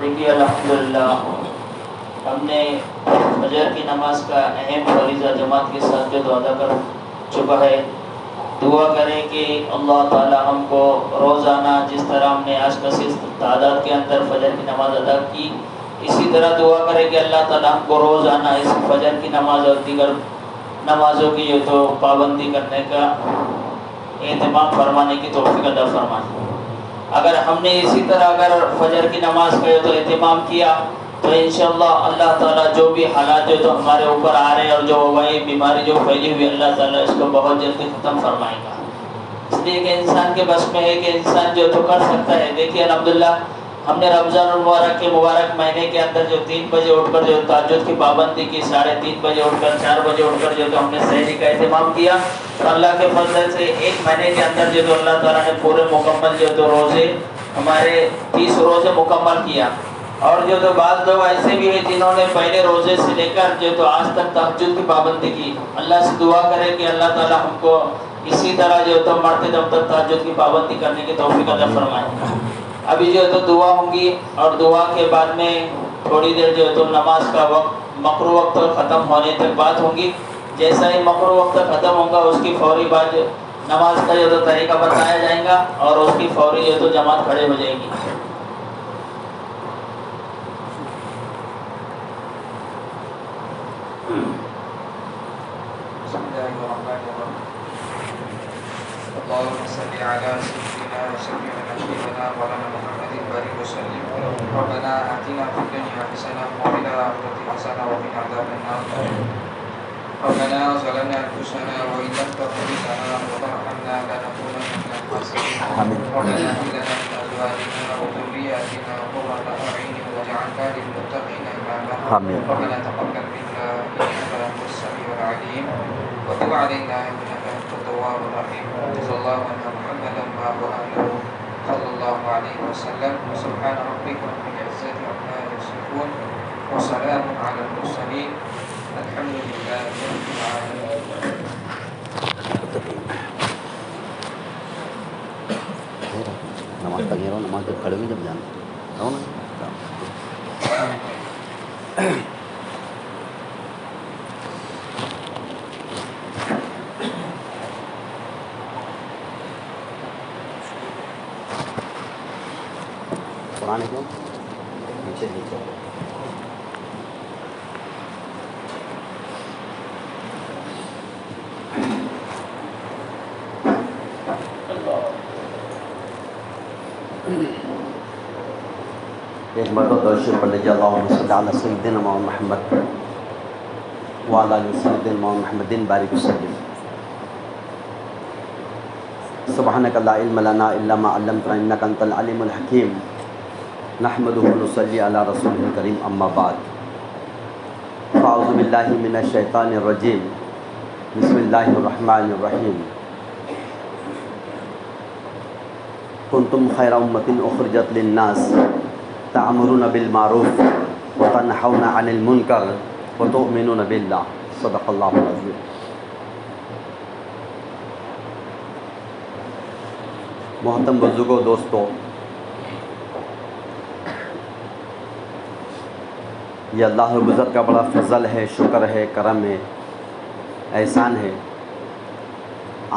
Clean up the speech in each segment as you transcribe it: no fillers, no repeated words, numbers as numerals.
دیکھیے الحمدللہ ہم نے فجر کی نماز کا اہم فریضہ جماعت کے ساتھ جو ادا کر چکا ہے. دعا کریں کہ اللہ تعالی ہم کو روزانہ جس طرح ہم نے آج کل اس تعداد کے اندر فجر کی نماز ادا کی، اسی طرح دعا کریں کہ اللہ تعالی ہم کو روزانہ اس فجر کی نماز اور دیگر نمازوں کی جو تو پابندی کرنے کا اہتمام فرمانے کی توفیق عطا فرمائے. اگر ہم نے اسی طرح اگر فجر کی نماز کا تو اہتمام کیا تو انشاءاللہ اللہ تعالیٰ جو بھی حالات جو تو ہمارے اوپر آ رہے ہیں اور جو وبائی بیماری جو پھیلی ہوئی اللہ تعالیٰ اس کو بہت جلدی ختم فرمائے گا. اس لیے کہ انسان کے بس میں ہے کہ انسان جو تو کر سکتا ہے. دیکھیے الحمدللہ ہم نے رمضان المبارک کے مبارک مہینے کے اندر جو 3 بجے اٹھ کر جو تہجد کی پابندی کی، 3:30 بجے اٹھ کر 4 بجے اٹھ کر جو تو ہم نے سحری کا اہتمام کیا، تو اللہ کے فضل سے ایک مہینے کے اندر جو تو اللہ تعالیٰ نے پورے مکمل جو تو روزے ہمارے 30 روزے مکمل کیا. اور جو تو بعض لوگ ایسے بھی ہیں جنہوں نے پہلے روزے سے لے کر جو تو آج تک تہجد کی پابندی کی. اللہ سے دعا کرے کہ اللہ تعالیٰ ہم کو اسی طرح جو تو مرتے دم تک تہجد کی پابندی کرنے کی توفیق عطا فرمائے. ابھی جو تو دعا ہوں گی اور دعا کے بعد میں تھوڑی دیر جو تو نماز کا وقت مکروہ وقت ختم ہونے تک بات ہوں گی. جیسا ہی مکروہ وقت ختم ہوگا اس کی فوری بعد نماز کا جو تو طریقہ بتایا جائے گا اور اس کی فوری جو تو جماعت کھڑے ہو جائے گی. اللهم صل على سيدنا وسيدنا نبينا مولانا محمد وآله وسلم. ربنا آتنا في الدنيا حسنة وفي الآخرة حسنة وقنا عذاب النار. ربنا ظلمنا أنفسنا وإن لم تغفر لنا وترحمنا لنكونن من الخاسرين. ربنا هب لنا من أزواجنا وذرياتنا قرة أعين واجعلنا للمتقين إماما. ربنا تقبل منا إنك أنت السميع العليم وتب علينا إنك أنت التواب الرحيم. جزا الله عنا محمدا وآله صلى الله عليه وسلم. سبحان ربك رب العزة عما يصفون وسلام على المرسلين الحمد لله رب العالمين. نماز کا گھیرو نماز جب کھڑے ہوئے جب جانا پرانے کیوں نیچے نیچے ایک مرتبہ درود شریف پڑھ لیجیے. اللہم صلی علی سیدنا محمد وعلی آل سیدنا محمد بارک وسلم. سبحانک لا علم لنا الا ما علمتنا انک انت العلیم الحکیم. نحمدہ ونصلی علی رسولہ الکریم. اما بعد فاعوذ باللہ من الشیطان الرجیم. بسم اللہ الرحمن الرحیم. کنتم خیر امۃ اخرجت للناس تأمرون بالمعروف وتنہون عن المنکر وتؤمنون باللہ. صدق اللہ العظیم. محترم بزرگوں، دوستو، یہ اللہ رب العزت کا بڑا فضل ہے، شکر ہے، کرم ہے، احسان ہے.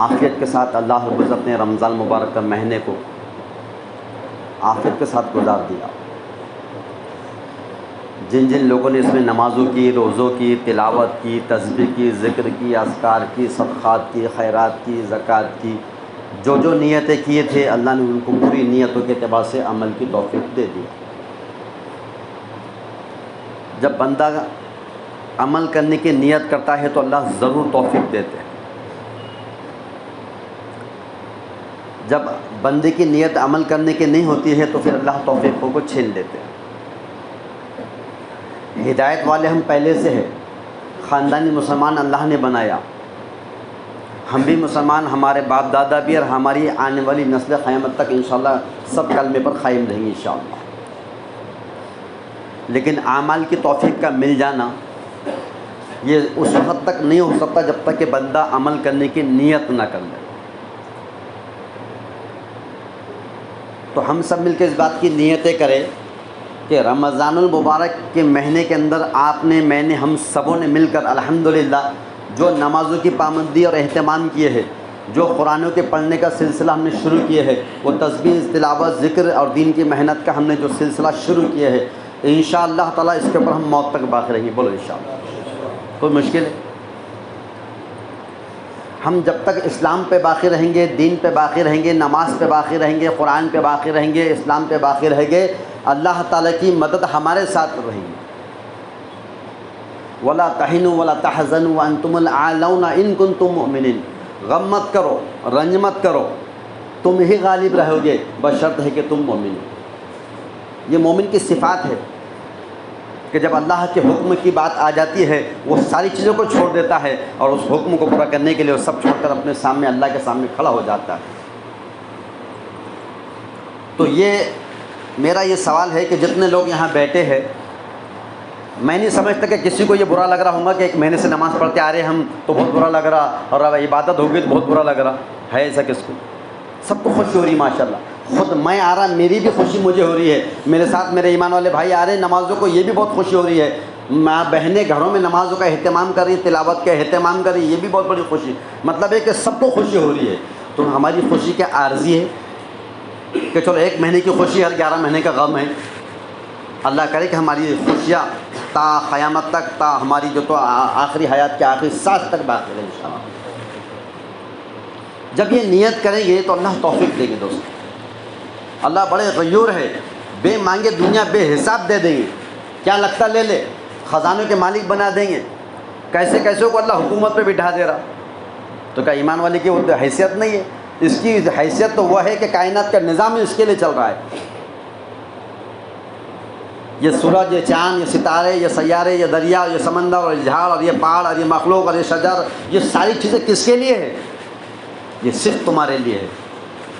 عافیت کے ساتھ اللہ رب العزت نے رمضان مبارک کے مہینے کو عافیت کے ساتھ گزار دیا. جن جن لوگوں نے اس میں نمازوں کی، روزوں کی، تلاوت کی، تسبیح کی، ذکر کی، اذکار کی، صدقات کی، خیرات کی، زکوٰۃ کی، جو جو نیتیں کیے تھے اللہ نے ان کو پوری نیتوں کے اعتبار سے عمل کی توفیق دے دی. جب بندہ عمل کرنے کی نیت کرتا ہے تو اللہ ضرور توفیق دیتے ہیں. جب بندے کی نیت عمل کرنے کی نہیں ہوتی ہے تو پھر اللہ توفیقوں کو چھین لیتے ہیں. ہدایت والے ہم پہلے سے ہیں، خاندانی مسلمان اللہ نے بنایا. ہم بھی مسلمان، ہمارے باپ دادا بھی، اور ہماری آنے والی نسل قیامت تک انشاءاللہ سب کلمے پر قائم رہیں گے انشاءاللہ. لیکن اعمال کی توفیق کا مل جانا یہ اس وقت تک نہیں ہو سکتا جب تک کہ بندہ عمل کرنے کی نیت نہ کر لے. تو ہم سب مل کے اس بات کی نیتیں کریں کہ رمضان المبارک کے مہینے کے اندر آپ نے، میں نے، ہم سبوں نے مل کر الحمدللہ جو نمازوں کی پابندی اور اہتمام کیے ہیں، جو قرآنوں کے پڑھنے کا سلسلہ ہم نے شروع کیے ہے، وہ تسبیح، تلاوت، ذکر اور دین کی محنت کا ہم نے جو سلسلہ شروع کیا ہے، انشاءاللہ تعالیٰ اس کے اوپر ہم موت تک باقی رہیں گے. بولو انشاءاللہ. کوئی مشکل ہے؟ ہم جب تک اسلام پہ باقی رہیں گے، دین پہ باقی رہیں گے، نماز پہ باقی رہیں گے، قرآن پہ باقی رہیں گے، اسلام پہ باقی رہیں گے، اللہ تعالیٰ کی مدد ہمارے ساتھ رہے گی. وَلَا تَحِنُوا وَلَا تَحْزَنُوا وَأَنْتُمُ الْأَعْلَوْنَ إِن كُنتُم مُؤْمِنِينَ. غم مت کرو، رنج مت کرو، تم ہی غالب رہو گے بشرط ہے کہ تم مومن ہو. یہ مومن کی صفات ہے کہ جب اللہ کے حکم کی بات آ جاتی ہے وہ ساری چیزوں کو چھوڑ دیتا ہے اور اس حکم کو پورا کرنے کے لیے وہ سب چھوڑ کر اپنے سامنے اللہ کے سامنے کھڑا ہو جاتا ہے. تو یہ میرا یہ سوال ہے کہ جتنے لوگ یہاں بیٹھے ہیں، میں نہیں سمجھتا کہ کسی کو یہ برا لگ رہا ہوگا کہ ایک مہینے سے نماز پڑھتے آ رہے ہم تو بہت برا لگ رہا، اور اب عبادت ہوگی تو بہت برا لگ رہا ہے. ایسا کس کو؟ سب کو خوشی ہو رہی ہے ماشاءاللہ. خود میں آ رہا، میری بھی خوشی مجھے ہو رہی ہے، میرے ساتھ میرے ایمان والے بھائی آ رہے ہیں نمازوں کو، یہ بھی بہت خوشی ہو رہی ہے. ماں بہنیں گھروں میں نمازوں کا اہتمام کر رہی، تلاوت کا اہتمام کر رہی، یہ بھی بہت بڑی خوشی. مطلب ہے کہ سب کو خوشی ہو رہی ہے. تو ہماری خوشی کیا عارضی ہے کہ چلو ایک مہینے کی خوشی ہر 11 مہینے کا غم ہے؟ اللہ کرے کہ ہماری خوشیاں تا قیامت تک، تا ہماری جو تو آخری حیات کے آخری سانس تک باقی رہے انشاءاللہ. جب یہ نیت کریں گے تو اللہ توفیق دیں گے. دوستو اللہ بڑے غیور ہے، بے مانگے دنیا بے حساب دے دیں گے. کیا لگتا لے لے، خزانوں کے مالک بنا دیں گے. کیسے کیسے کو اللہ حکومت پہ بٹھا دے رہا. تو کیا ایمان والے کی وہ حیثیت نہیں ہے؟ اس کی حیثیت تو وہ ہے کہ کائنات کا نظام اس کے لیے چل رہا ہے. یہ سورج، یہ چاند، یہ ستارے، یہ سیارے، یہ دریا، یہ سمندر اور یہ جھاڑ اور یہ پہاڑ اور یہ مخلوق اور یہ شجر، یہ ساری چیزیں کس کے لیے ہے؟ یہ صرف تمہارے لیے ہے.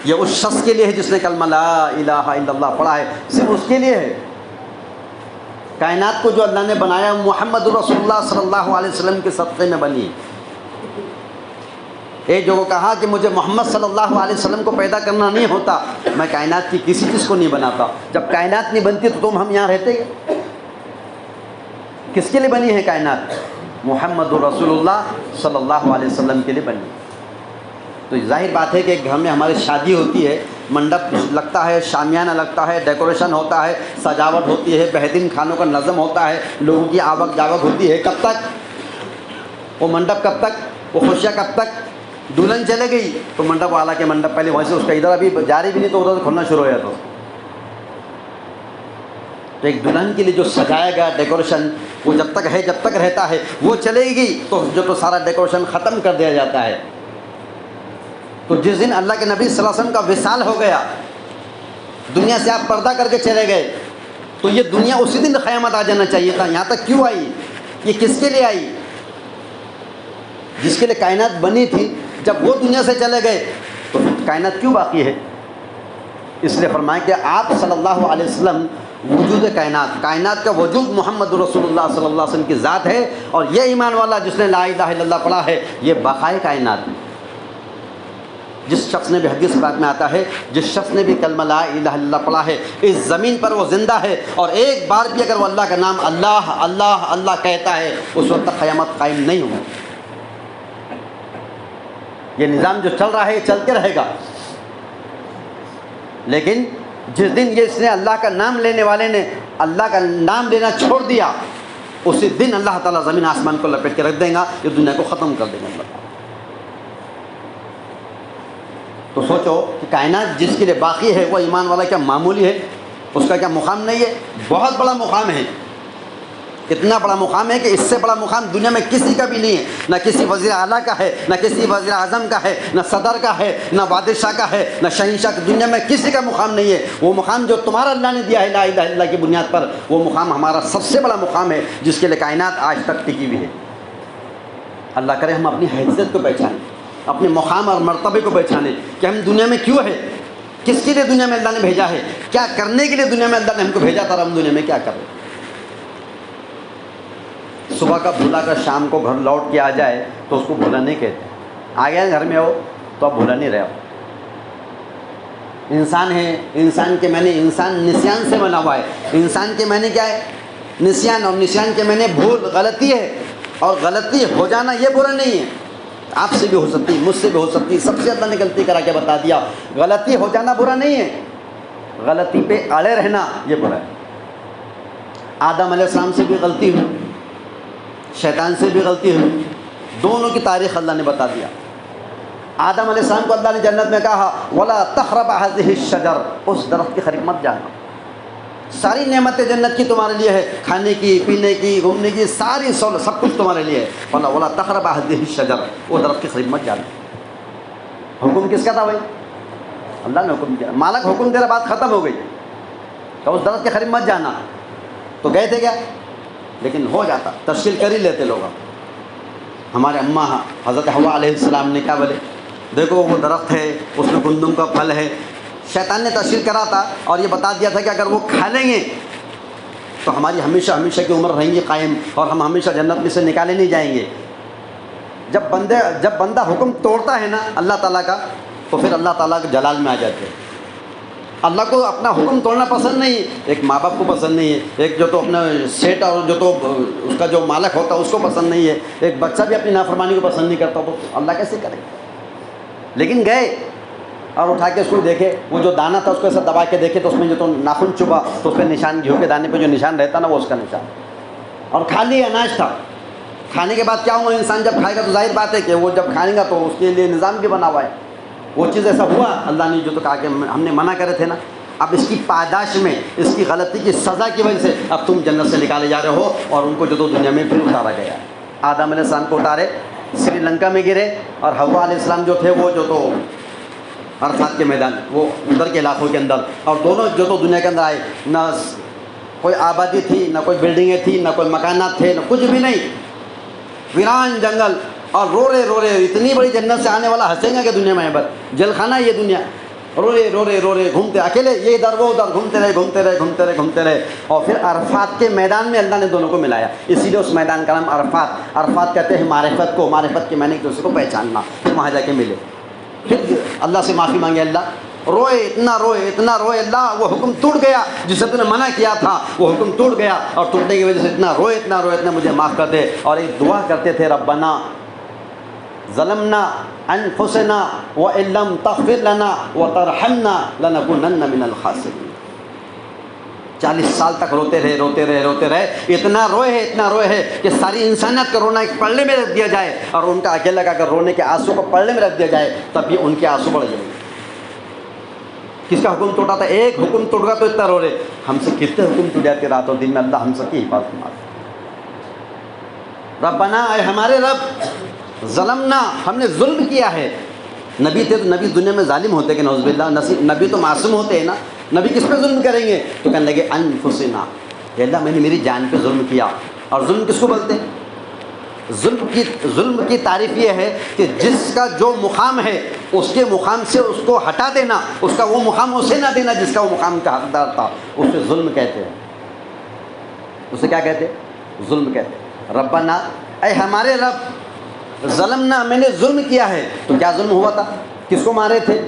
یہ اس شخص کے لیے ہے جس نے کلمہ لا الہ الا اللہ پڑھا ہے، صرف اس کے لیے ہے. کائنات کو جو اللہ نے بنایا محمد رسول اللہ صلی اللہ علیہ وسلم کے صدقے میں بنی. ایک جو کہا کہ مجھے محمد صلی اللہ علیہ وسلم کو پیدا کرنا نہیں ہوتا، میں کائنات کی کسی چیز کو نہیں بناتا. جب کائنات نہیں بنتی تو تم ہم یہاں رہتے گے؟ کس کے لیے بنی ہے کائنات؟ محمد رسول اللہ صلی اللہ علیہ وسلم کے لیے بنی. تو ظاہر بات ہے کہ ایک گھر میں ہماری شادی ہوتی ہے، منڈپ لگتا ہے، شامیانہ لگتا ہے، ڈیکوریشن ہوتا ہے، سجاوٹ ہوتی ہے، بہترین کھانوں کا نظم ہوتا ہے، لوگوں کی آوک جاوک ہوتی ہے. کب تک وہ منڈپ؟ کب تک وہ خوشیاں؟ کب تک؟ دلہن چلے گئی تو منڈپ والا کے منڈپ پہلے وہیں سے اس کا ادھر ابھی جاری بھی نہیں تو ادھر سے کھلنا شروع ہو جاتا. تو ایک دلہن کے لیے جو سجایا گیا ڈیکوریشن وہ جب تک ہے، جب تک رہتا ہے، وہ چلے گی تو جو تو سارا ڈیکوریشن ختم کر دیا جاتا ہے. تو جس دن اللہ کے نبی صلی اللہ علیہ وسلم کا وصال ہو گیا، دنیا سے آپ پردہ کر کے چلے گئے، تو یہ دنیا اسی دن قیامت آ جانا چاہیے تھا. یہاں تک کیوں آئی؟ یہ کس کے لیے آئی؟ جس کے لیے کائنات بنی تھی. جب وہ دنیا سے چلے گئے تو کائنات کیوں باقی ہے؟ اس لیے فرمایا کہ آپ صلی اللہ علیہ وسلم وجود کائنات، کائنات کا وجود محمد رسول اللہ صلی اللہ علیہ وسلم کی ذات ہے. اور یہ ایمان والا جس نے لا الہ الا اللہ پڑھا ہے یہ بقائے کائنات ہے. جس شخص نے بھی حدیث بات میں آتا ہے، جس شخص نے بھی کلمہ لا الہ الا اللہ پڑھا ہے اس زمین پر وہ زندہ ہے، اور ایک بار بھی اگر وہ اللہ کا نام اللہ اللہ اللہ کہتا ہے اس وقت تک قیامت قائم نہیں ہوگی. یہ نظام جو چل رہا ہے یہ چلتے رہے گا. لیکن جس دن اس نے اللہ کا نام لینے والے نے اللہ کا نام لینا چھوڑ دیا، اسی دن اللہ تعالیٰ زمین آسمان کو لپیٹ کے رکھ دے گا، یہ دنیا کو ختم کر دے گا اللہ تعالیٰ. تو سوچو کہ کائنات جس کے لیے باقی ہے وہ ایمان والا کیا معمولی ہے؟ اس کا کیا مقام نہیں ہے؟ بہت بڑا مقام ہے. اتنا بڑا مقام ہے کہ اس سے بڑا مقام دنیا میں کسی کا بھی نہیں ہے. نہ کسی وزیر اعلیٰ کا ہے، نہ کسی وزیر اعظم کا ہے، نہ صدر کا ہے، نہ بادشاہ کا ہے، نہ شہنشاہ کا. دنیا میں کسی کا مقام نہیں ہے. وہ مقام جو تمہارا اللہ نے دیا ہے لا الہ الا اللہ کی بنیاد پر، وہ مقام ہمارا سب سے بڑا مقام ہے جس کے لیے کائنات آج تک ٹکی ہوئی ہے. اللہ کرے ہم اپنی حیثیت کو پہچانیں، اپنے مقام اور مرتبے کو پہچانیں کہ ہم دنیا میں کیوں ہے، کس کے لیے دنیا میں اللہ نے بھیجا ہے، کیا کرنے کے لیے دنیا میں اللہ نے ہم کو بھیجا تھا، اور ہم دنیا میں کیا کر رہے ہیں. صبح کا بھولا کر شام کو گھر لوٹ کے آ جائے تو اس کو بھولا نہیں کہتے. آ گیا گھر میں ہو تو اب بھولا نہیں رہے ہو. انسان ہے، انسان کے معنی انسان نسیان سے بنا ہوا ہے. انسان کے معنی کیا ہے؟ نسیان. اور نسیان کے معنی بھول، غلطی ہے. اور غلطی ہو جانا یہ برا نہیں ہے. آپ سے بھی ہو سکتی، مجھ سے بھی ہو سکتی، سب سے اللہ نے غلطی کرا کے بتا دیا. غلطی ہو جانا برا نہیں ہے، غلطی پہ اڑے رہنا یہ برا ہے. آدم علیہ السلام سے بھی غلطی ہوئی، شیطان سے بھی غلطی ہوئی. دونوں کی تاریخ اللہ نے بتا دیا. آدم علیہ السلام کو اللہ نے جنت میں کہا وَلَا تَقْرَبَ هَذِهِ الشَّجَرَ، اس درخت کے قریب مت جانا. ساری نعمتیں جنت کی تمہارے لیے ہے، کھانے کی، پینے کی، گھومنے کی، ساری سب کچھ تمہارے لیے ہے. وَلَا تَقْرَبَ هَذِهِ الشَّجَرَ، وہ درخت کے قریب مت جانا. حکم کس کا تھا بھائی؟ اللہ نے حکم دیا. مالک حکم دے رہا، بات ختم ہو گئی. تو اس درخت کے قریب مت جانا. تو گئے تھے کیا؟ لیکن ہو جاتا، تشکیل کر ہی لیتے لوگ. ہمارے اماں حضرت حوا علیہ السلام نے کیا بولے؟ دیکھو وہ درخت ہے، اس میں گندم کا پھل ہے. شیطان نے تشکیل کرا تھا اور یہ بتا دیا تھا کہ اگر وہ کھا لیں گے تو ہماری ہمیشہ ہمیشہ کی عمر رہیں گی قائم، اور ہم ہمیشہ جنت میں سے نکالے نہیں جائیں گے. جب بندہ حکم توڑتا ہے نا اللہ تعالیٰ کا، تو پھر اللہ تعالیٰ کے جلال میں آ جاتے ہیں. اللہ کو اپنا حکم توڑنا پسند نہیں ہے. ایک ماں باپ کو پسند نہیں ہے، ایک جو تو اپنا سیٹ اور جو تو اس کا جو مالک ہوتا ہے اس کو پسند نہیں ہے. ایک بچہ بھی اپنی نافرمانی کو پسند نہیں کرتا، تو اللہ کیسے کرے؟ لیکن گئے اور اٹھا کے اس کو دیکھے، وہ جو دانہ تھا اس کو ایسا دبا کے دیکھے تو اس میں جو تو ناخن چبھا تو اس پہ نشان، گیہوں کے دانے پہ جو نشان رہتا نا وہ اس کا نشان. اور کھا لیا، اناج تھا. کھانے کے بعد کیا ہوا؟ انسان جب کھائے گا تو ظاہر بات ہے کہ وہ جب کھائے گا تو اس کے لیے نظام بھی بنا ہوا ہے. وہ چیز ایسا ہوا، اللہ نے جو تو کہا کہ ہم نے منع کرے تھے نا، اب اس کی پاداش میں، اس کی غلطی کی سزا کی وجہ سے اب تم جنت سے نکالے جا رہے ہو. اور ان کو جو تو دنیا میں پھر اتارا گیا. آدم علیہ السلام کو اتارے، سری لنکا میں گرے، اور حوا علیہ السلام جو تھے وہ جو تو عرفات کے میدان، وہ ادھر کے علاقوں کے اندر، اور دونوں جو تو دنیا کے اندر آئے. نہ کوئی آبادی تھی، نہ کوئی بلڈنگیں تھیں، نہ کوئی مکانات تھے، نہ کچھ بھی نہیں. ویران جنگل. اور رو رہے اتنی بڑی جنت سے آنے والا ہنسے گا کہ دنیا میں بس جیل خانہ یہ دنیا. رو رہے گھومتے اکیلے، یہ ادھر وہ ادھر، گھومتے رہے. اور پھر عرفات کے میدان میں اللہ نے دونوں کو ملایا. اسی لیے اس میدان کا نام عرفات. عرفات کہتے ہیں معرفت کو، معرفت کے معنی ایک دوسرے کو پہچاننا. پھر وہاں جا کے ملے، پھر اللہ سے معافی مانگے. اللہ روئے، اتنا روئے اللہ، وہ حکم ٹوٹ گیا جس سے تو نے منع کیا تھا، وہ حکم ٹوٹ گیا. اور ٹوٹنے کی وجہ سے اتنا روئے مجھے معاف کر دے. اور ایک دعا کرتے تھے، ربنا ظلمنا انفسنا وان لم تغفر لنا وترحمنا لنكونن من الخاسرین. 40 سال تک روتے رہے. اتنا روئے ہیں کہ ساری انسانیت کا رونا ایک پلڑے میں رکھ دیا جائے، اور ان کا اکیلا کا اگر رونے کے آنسو کو پلڑے میں رکھ دیا جائے تب بھی ان کے آنسو بڑھ جائیں گے. کس کا حکم ٹوٹا تھا؟ ایک حکم ٹوٹ گیا تو اتنا رو رہے. ہم سے کتنے حکم ٹوٹ جاتے رات اور دن میں؟ اللہ ہم سب کی حفاظت فرمائے. ربنا، اے ہمارے رب، ظلمنا، ہم نے ظلم کیا ہے. نبی تھے تو نبی دنیا میں ظالم ہوتے کہ نعوذ باللہ، نبی تو معصوم ہوتے ہیں نا. نبی کس پہ ظلم کریں گے؟ تو کہنے لگے انفسنا، اے اللہ میں نے میری جان پہ ظلم کیا. اور ظلم کس کو بولتے ہیں؟ ظلم کی تعریف یہ ہے کہ جس کا جو مقام ہے اس کے مقام سے اس کو ہٹا دینا، اس کا وہ مقام اسے نہ دینا جس کا وہ مقام کا حقدار تھا. اسے ظلم کہتے ہیں. اسے کیا کہتے ہیں؟ ظلم کہتے ہیں. ربنا، اے ہمارے رب، ظلمنا، میں نے ظلم کیا ہے. تو کیا ظلم ہوا تھا؟ کس کو مارے تھے؟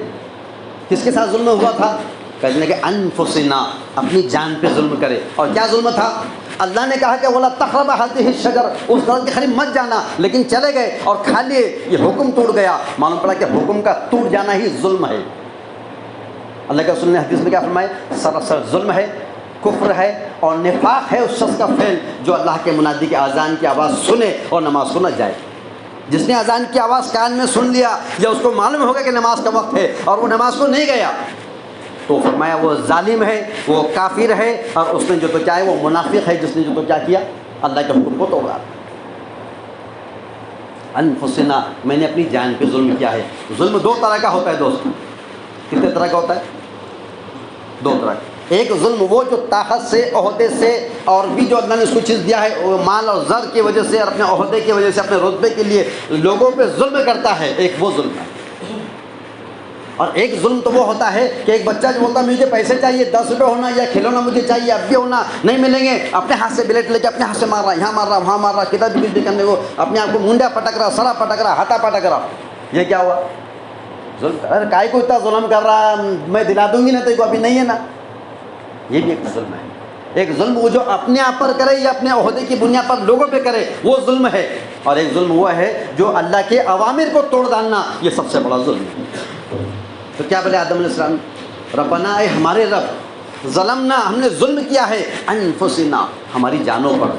کس کے ساتھ ظلم ہوا تھا؟ کہنے کہ انفسنا، اپنی جان پہ ظلم کرے. اور کیا ظلم تھا؟ اللہ نے کہا کہ وَلَا تَقْرَبَ هَذِهِ الشَّجَرَ، اس درخت کے قریب مت جانا، لیکن چلے گئے اور کھا لیے. یہ حکم ٹوٹ گیا. معلوم پڑا کہ حکم کا ٹوٹ جانا ہی ظلم ہے. اللہ کے رسول نے حدیث میں کیا فرمائے؟ سراسر ظلم ہے، کفر ہے اور نفاق ہے اس شخص کا فعل جو اللہ کے منادی کے اذان کی آواز سنے اور نماز کو نہ جائے. جس نے اذان کی آواز کان میں سن لیا، یا اس کو معلوم ہوگا کہ نماز کا وقت ہے اور وہ نماز کو نہیں گیا، تو فرمایا وہ ظالم ہے، وہ کافر ہے، اور اس نے جو تو کیا ہے وہ منافق ہے جس نے جو تو کیا کیا؟ اللہ کے حکم کو توڑا. انفسنا، میں نے اپنی جان پہ ظلم کیا ہے. ظلم دو طرح کا ہوتا ہے دوست. کتنے طرح کا ہوتا ہے؟ دو طرح کا. ایک ظلم وہ جو طاقت سے، عہدے سے، اور بھی جو اللہ نے اس کو چیز دیا ہے وہ مال اور زر کی وجہ سے اور اپنے عہدے کی وجہ سے، اپنے رتبے کے لیے لوگوں پہ ظلم کرتا ہے. ایک وہ ظلم ہے. اور ایک ظلم تو وہ ہوتا ہے کہ ایک بچہ جو بولتا ہے مجھے پیسے چاہیے، 10 روپے ہونا، یا کھلونا مجھے چاہیے، اب بھی ہونا، نہیں ملیں گے، اپنے ہاتھ سے بلیٹ لے کے اپنے ہاتھ سے مار رہا، یہاں مار رہا، وہاں مار رہا، کتاب بھی کرنے کو اپنے آپ کو منڈا پٹک رہا، سرا پٹک رہا، ہاتھا پٹک رہا. یہ کیا ہوا؟ ظلم ارے کائی کو اتنا ظلم کر رہا ہے، میں دلا دوں گی نا تو ابھی نہیں ہے نا، یہ بھی ایک ظلم ہے۔ ایک ظلم وہ جو اپنے آپ پر کرے یا اپنے عہدے کی بنیاد پر لوگوں پہ کرے وہ ظلم ہے، اور ایک ظلم ہوا ہے جو اللہ کے اوامر کو توڑ ڈالنا، یہ سب سے بڑا ظلم ہے۔ تو کیا بولے آدم علیہ السلام؟ ربنا، اے ہمارے رب، ظلمنا، ہم نے ظلم کیا ہے، انفسنا، ہماری جانوں پر،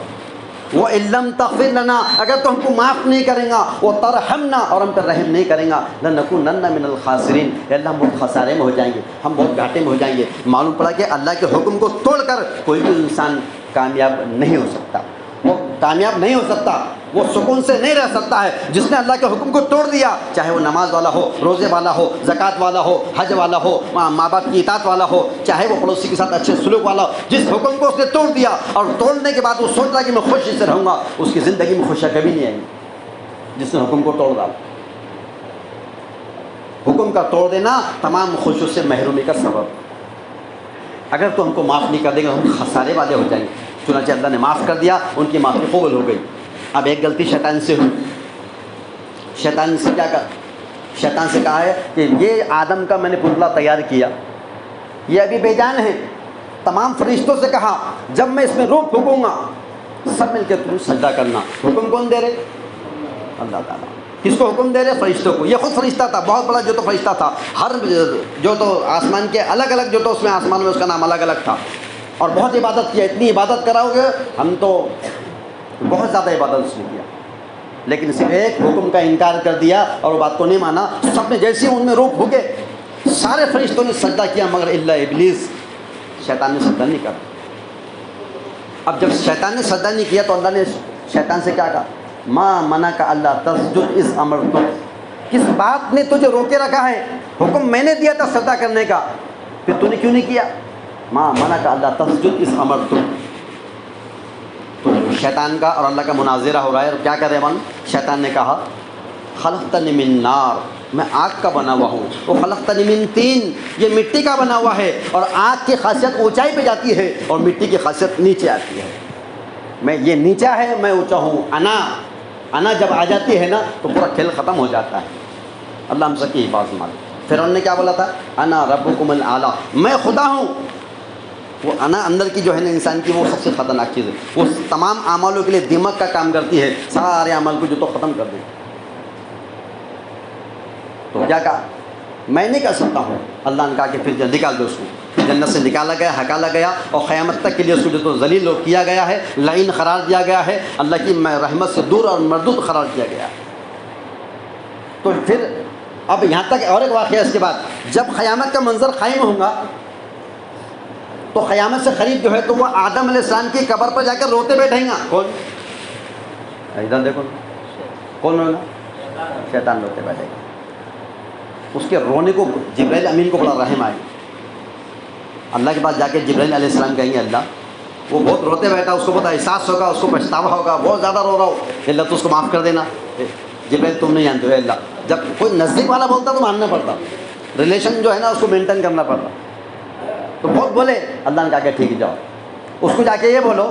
وَإِن لَّمْ تَغْفِرْ لَنَا، اگر تو ہم کو معاف نہیں کریں گا، وَتَرْحَمْنَا، اور ہم پر رحم نہیں کریں گا، لَنَكُونَنَّ مِنَ الْخَاسِرِينَ، اے اللہ ہم بہت خسارے میں ہو جائیں گے، ہم بہت گھاٹے میں ہو جائیں گے۔ معلوم پڑا کہ اللہ کے حکم کو توڑ کر کوئی بھی انسان کامیاب نہیں ہو سکتا، وہ کامیاب نہیں ہو سکتا، وہ سکون سے نہیں رہ سکتا ہے۔ جس نے اللہ کے حکم کو توڑ دیا، چاہے وہ نماز والا ہو، روزے والا ہو، زکوٰۃ والا ہو، حج والا ہو، ماں باپ کی اطاعت والا ہو، چاہے وہ پڑوسی کے ساتھ اچھے سلوک والا ہو، جس حکم کو اس نے توڑ دیا اور توڑنے کے بعد وہ سوچ رہا کہ میں خوشی سے رہوں گا، اس کی زندگی میں خوشیاں کبھی نہیں آئیں گی۔ جس نے حکم کو توڑ ڈالا، حکم کا توڑ دینا تمام خوشیوں سے محرومی کا سبب۔ اگر تو ہم کو معاف نہیں کر دے گا ہم خسارے والے ہو جائیں گے۔ چنانچہ اللہ نے معاف کر دیا، ان کی معافی قبول ہو گئی۔ اب ایک غلطی شیطان سے ہوئی، شیطان سے کیا کہا؟ شیطان سے کہا ہے کہ یہ آدم کا میں نے پتلا تیار کیا، یہ ابھی بے جان ہے، تمام فرشتوں سے کہا جب میں اس میں روح پھونکوں گا سب مل کے تم سجدہ کرنا۔ حکم کون دے رہے؟ اللہ تعالیٰ۔ کس کو حکم دے رہے؟ فرشتوں کو۔ یہ خود فرشتہ تھا، بہت بڑا جو تو فرشتہ تھا، ہر جو تو آسمان کے الگ الگ جو تو اس میں آسمان میں اس کا نام الگ الگ تھا، اور بہت عبادت کیا، اتنی عبادت کراؤ گے ہم تو بہت زیادہ عبادت اس نے کیا، لیکن صرف ایک حکم کا انکار کر دیا اور وہ بات کو نہیں مانا۔ سب نے جیسے ان میں روح پھونکے سارے فرشتوں نے سجدہ کیا مگر الا ابلیس، شیطان نے سجدہ نہیں کیا۔ اب جب شیطان نے سجدہ نہیں کیا تو اللہ نے شیطان سے کیا کہا؟ ما منعک اللہ تسجد اذ امرتک، کس بات نے تجھے روکے رکھا ہے؟ حکم میں نے دیا تھا سجدہ کرنے کا، پھر تو نے کیوں نہیں کیا؟ ما منعک اللہ تسجد اذ امرتک۔ تو شیطان کا اور اللہ کا مناظرہ ہو رہا ہے، اور کیا کرے من؟ شیطان نے کہا خلقتنی من نار، میں آگ کا بنا ہوا ہوں، وہ خلقتنی من طین، یہ مٹی کا بنا ہوا ہے، اور آگ کی خاصیت اونچائی پہ جاتی ہے اور مٹی کی خاصیت نیچے آتی ہے۔ میں یہ نیچا ہے، میں اونچا ہوں۔ انا جب آ جاتی ہے نا تو پورا کھیل ختم ہو جاتا ہے۔ اللہ ہم سب کی حفاظت مارے۔ فرعون نے کیا بولا تھا؟ انا ربکم الاعلیٰ، میں خدا ہوں۔ وہ انا اندر کی جو ہے نا انسان کی، وہ سب سے خطرناک چیز ہے، وہ تمام اعمالوں کے لیے دماغ کا کام کرتی ہے، سارے عمل کو جو تو ختم کر دے۔ تو کیا کہا؟ میں نہیں کر سکتا ہوں۔ اللہ نے کہا کہ پھر نکال دو اس کو۔ جنت سے نکالا گیا، ہکالا گیا، اور قیامت تک کے لیے اس کو جو تو ذلیل کیا گیا ہے، لعین قرار دیا گیا ہے، اللہ کی رحمت سے دور اور مردود قرار دیا گیا ہے۔ تو پھر اب یہاں تک اور ایک واقعہ اس کے بعد، جب قیامت کا منظر قائم ہوگا تو قیامت سے قریب جو ہے تو وہ آدم علیہ السلام کی قبر پر جا کر روتے بیٹھیں گا۔ کون؟ ادھر دیکھو، کون ہوگا؟ شیطان روتے بیٹھے گا۔ اس کے رونے کو جبرائیل امین کو بڑا رحم آئے، اللہ کے پاس جا کے جبرائیل علیہ السلام کہیں گے اللہ وہ بہت روتے بیٹھا، اس کو بہت احساس ہوگا، اس کو پچھتاوا ہوگا، بہت زیادہ رو رہا ہو، اللہ تو اس کو معاف کر دینا۔ جبرائیل تم نہیں جانتے ہو اللہ، جب کوئی نزدیک والا بولتا تو ماننا پڑتا، ریلیشن جو ہے نا اس کو مینٹین کرنا پڑتا۔ تو بہت بولے، اللہ نے کہا کہ ٹھیک ہے جاؤ، اس کو جا کے یہ بولو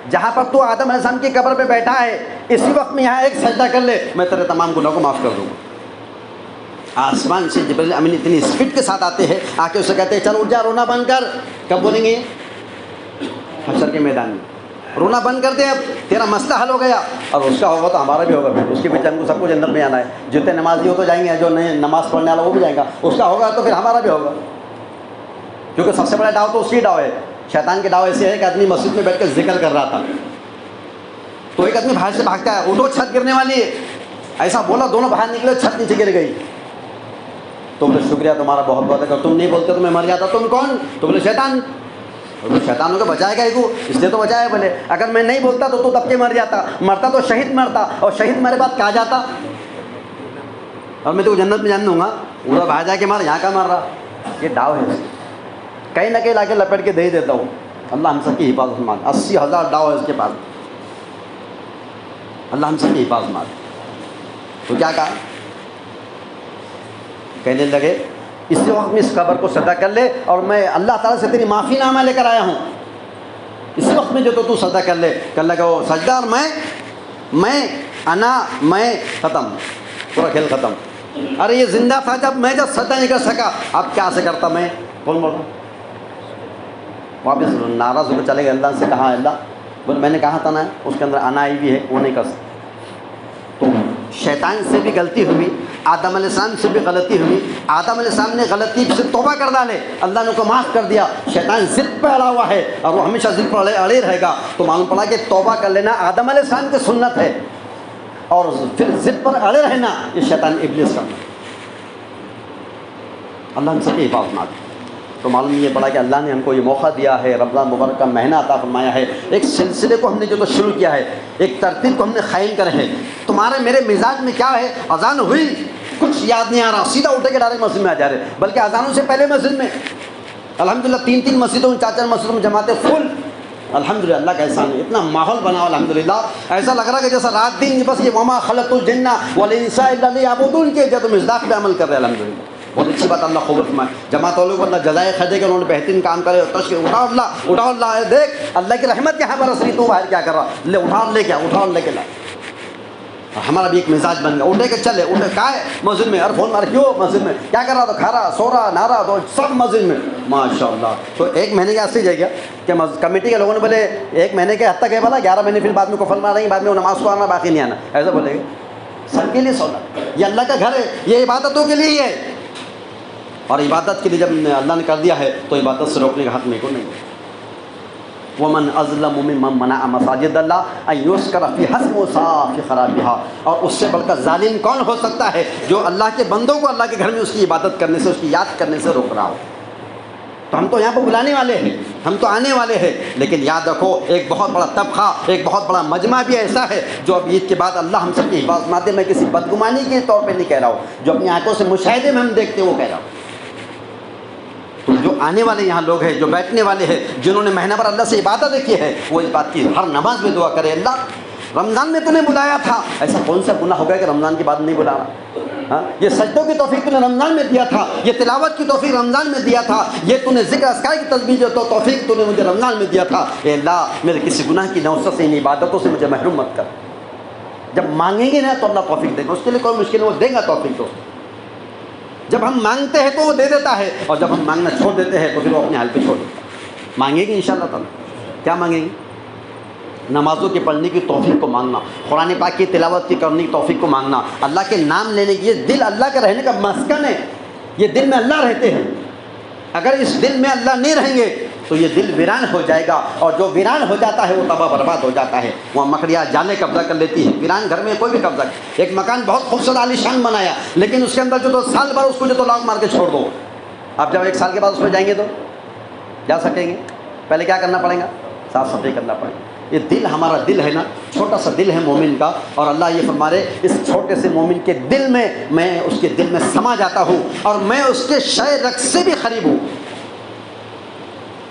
جہاں پر تو آدم علیہ السلام کی قبر پہ بیٹھا ہے اسی وقت میں یہاں ایک سجدہ کر لے، میں تیرے تمام گناہوں کو معاف کر دوں گا۔ آسمان سے جبرائیل امین اتنی اسپیڈ کے ساتھ آتے ہیں، آ کے اسے کہتے ہیں چل اٹھ جا، رونا بند کر۔ کب بولیں گے؟ حشر کے میدان میں رونا بند کر دے، اب تیرا مسئلہ حل ہو گیا، اور اس کا ہوگا تو ہمارا بھی ہوگا، پھر اس کے پیچھے ہم کو سب کو جنت میں آنا ہے۔ جتنے نمازی ہو تو جائیں گے، جو نہیں نماز پڑھنے والا وہ بھی جائے گا، اس کا ہوگا تو پھر ہمارا بھی ہوگا، کیونکہ سب سے بڑا ڈاؤ تو اس کی ڈاؤ ہے۔ شیطان کے ڈاؤ ایسے ہے کہ آدمی مسجد میں بیٹھ کے ذکر کر رہا تھا تو ایک آدمی باہر سے بھاگتا ہے، اٹھو چھت گرنے والی ہے، ایسا بولا، دونوں باہر نکلے، چھت نیچے گر گئی۔ تو بولے شکریہ تمہارا بہت بہت، اگر تم نہیں بولتے تو میں مر جاتا۔ تم کون؟ تو بولے شیطان۔ تو شیطان کو بچائے گا کو، اس لیے تو بچایا، بولے اگر میں نہیں بولتا تو دب کے مر جاتا، مرتا تو شہید مرتا، اور شہید میرے بعد کہا جاتا اور میں تو جنت میں جان دوں گا، پورا باہر جا کے مار، یہاں کا مار رہا۔ یہ ڈاؤ ہے، کہیں نہ کہیں لا کے لپٹ کے دے ہی دیتا ہوں۔ اللہ ہم سب کی حفاظت مان، 80,000 ڈاؤ ہے اس کے پاس، اللہ ہم سب کی حفاظت مان۔ تو کیا کہا؟ کہنے لگے اسی وقت میں اس قبر کو سجدہ کر لے، اور میں اللہ تعالیٰ سے تیری معافی نامہ لے کر آیا ہوں، اسی وقت میں جو تو سجدہ کر لے۔ کر لگا وہ سجدہ، اور میں ختم، پورا کھیل ختم۔ ارے یہ زندہ تھا جب سجدہ نہیں کر سکا، اب کیا سے کرتا میں؟ کون بول رہا؟ واپس ناراض ہو کر چلے گئے، اللہ سے کہا اللہ بولے میں نے کہا تھا نا اس کے اندر انائی بھی ہے، وہ نہیں کر سکتا۔ تو شیطان سے بھی غلطی ہوئی، آدم علیہ السلام سے بھی غلطی ہوئی، آدم علیہ السلام نے غلطی سے توبہ کر ڈالے، اللہ نے کو معاف کر دیا۔ شیطان ضد پہ اڑا ہوا ہے اور وہ ہمیشہ ضد پر اڑے رہے گا۔ تو معلوم پڑا کہ توبہ کر لینا آدم علیہ السلام کی سنت ہے، اور پھر ضد پر اڑے رہنا یہ شیطان ابلیس کا۔ اللہ ہم سب کی حفاظت نہ دے۔ تو معلوم یہ پڑا کہ اللہ نے ہم کو یہ موقع دیا ہے، رمضان مبارک کا مہینہ عطا فرمایا ہے، ایک سلسلے کو ہم نے جو تو شروع کیا ہے، ایک ترتیب کو ہم نے قائم کرے ہے۔ تمہارے میرے مزاج میں کیا ہے، اذان ہوئی کچھ یاد نہیں آ رہا، سیدھا اٹھ کے ڈائریکٹ مسجد میں آ جا رہے، بلکہ اذانوں سے پہلے مسجد میں الحمدللہ 3 مسجدوں میں 4 مسجدوں میں جماعتیں فل۔ الحمدللہ اللہ کا احسان ہے، اتنا ماحول بنا الحمدللہ، ایسا لگ رہا کہ جیسا رات دن بس یہ وما خلقت الجن والانس الا لیعبدون کے جو مصداق پہ عمل کر رہے ہیں الحمدللہ۔ بہت اچھی بات، اللہ قبول فرمائے۔ جماعت والوں کو اللہ جزائے خیر دے کہ انہوں نے بہترین کام کرے، تشکر اٹھاؤ اللہ دیکھ اللہ کی رحمت یہاں برس رہی، تو باہر کیا کر رہا، لے اٹھاؤ لے کے لا۔ ہمارا بھی ایک مزاج بن گیا، اٹھے کے چلے، اٹھے کہا ہے مسجد میں، فون مار کیوں مسجد میں کیا کر رہا تھا، کھا رہا سو رہا نہ رہا، تو سب مسجد میں ماشاء اللہ۔ تو 1 مہینے کے ایسے ہی جائے گا کہ کمیٹی کے لوگوں نے بولے 1 مہینے کے حد تک ہے بولا، 11 مہینے پھر بعد میں کفل ماریں گے، بعد میں نماز کو آنا باقی نہیں آنا، ایسا بولے گا۔ سب کے لیے سونا، یہ اللہ کا گھر ہے، یہ عبادتوں کے لیے ہی ہے، اور عبادت کے لیے جب اللہ نے کر دیا ہے تو عبادت سے روکنے کا حق میرے کو نہیں ہے۔ ومن اظلم ممن منع مساجد اللہ ان یذکر فی اسمہ فی خرابها، اور اس سے بڑھ کر ظالم کون ہو سکتا ہے جو اللہ کے بندوں کو اللہ کے گھر میں اس کی عبادت کرنے سے، اس کی یاد کرنے سے روک رہا ہو۔ تو ہم تو یہاں پہ بلانے والے ہیں، ہم تو آنے والے ہیں، لیکن یاد رکھو ایک بہت بڑا طبقہ، ایک بہت بڑا مجمع بھی ایسا ہے جو اب عید کے بعد اللہ ہم سب کی حفاظت نہ دے، میں کسی بدگمانی کے طور پہ نہیں کہہ رہا ہوں، جو اپنی آنکھوں سے مشاہدے میں ہم دیکھتے ہیں وہ کہہ رہا ہوں۔ تو جو آنے والے یہاں لوگ ہیں، جو بیٹھنے والے ہیں، جنہوں نے مہینہ بھر اللہ سے عبادت کی ہے، وہ اس بات کی ہر نماز میں دعا کرے، اللہ رمضان میں تو نے بلایا تھا، ایسا کون سا گناہ ہو گیا کہ رمضان کے بعد نہیں بلا رہا؟ ہاں، یہ سجدوں کی توفیق تو نے رمضان میں دیا تھا، یہ تلاوت کی توفیق رمضان میں دیا تھا، یہ تو نے ذکر اذکار کی تسبیح جو توفیق تو نے مجھے رمضان میں دیا تھا۔ اے اللہ میرے کسی گناہ کی نوسط سے، ان عبادتوں سے مجھے محروم مت کر۔ جب مانگیں گے نا تو اللہ توفیق دے گا، اس کے لیے کوئی مشکل نہیں، وہ دے گا توفیق تو۔ جب ہم مانگتے ہیں تو وہ دے دیتا ہے، اور جب ہم مانگنا چھوڑ دیتے ہیں تو پھر وہ اپنے حال پہ چھوڑ دیتا ہے۔ مانگیں گے انشاءاللہ تعالیٰ، کیا مانگیں گے؟ نمازوں کے پڑھنے کی توفیق کو مانگنا، قرآن پاک کی تلاوت کی کرنے کی توفیق کو مانگنا، اللہ کے نام لینے کی، یہ دل اللہ کا رہنے کا مسکن ہے، یہ دل میں اللہ رہتے ہیں۔ اگر اس دل میں اللہ نہیں رہیں گے تو یہ دل ویران ہو جائے گا، اور جو ویران ہو جاتا ہے وہ تباہ برباد ہو جاتا ہے، وہاں مکڑیاں جالے قبضہ کر لیتی ہے۔ ویران گھر میں کوئی بھی قبضہ، ایک مکان بہت خوبصورت عالی شان بنایا، لیکن اس کے اندر جو تو سال بھر اس کو جو تو لاک مار کے چھوڑ دو، آپ جب 1 سال کے بعد اس میں جائیں گے تو جا سکیں گے؟ پہلے کیا کرنا پڑے گا؟ صاف صفائی کرنا پڑے گا۔ یہ دل ہمارا دل ہے نا، چھوٹا سا دل ہے مومن کا، اور اللہ یہ فرما رہے اس چھوٹے سے مومن کے دل میں اس کے دل میں سما جاتا ہوں، اور میں اس کے شے رگ سے بھی قریب ہوں۔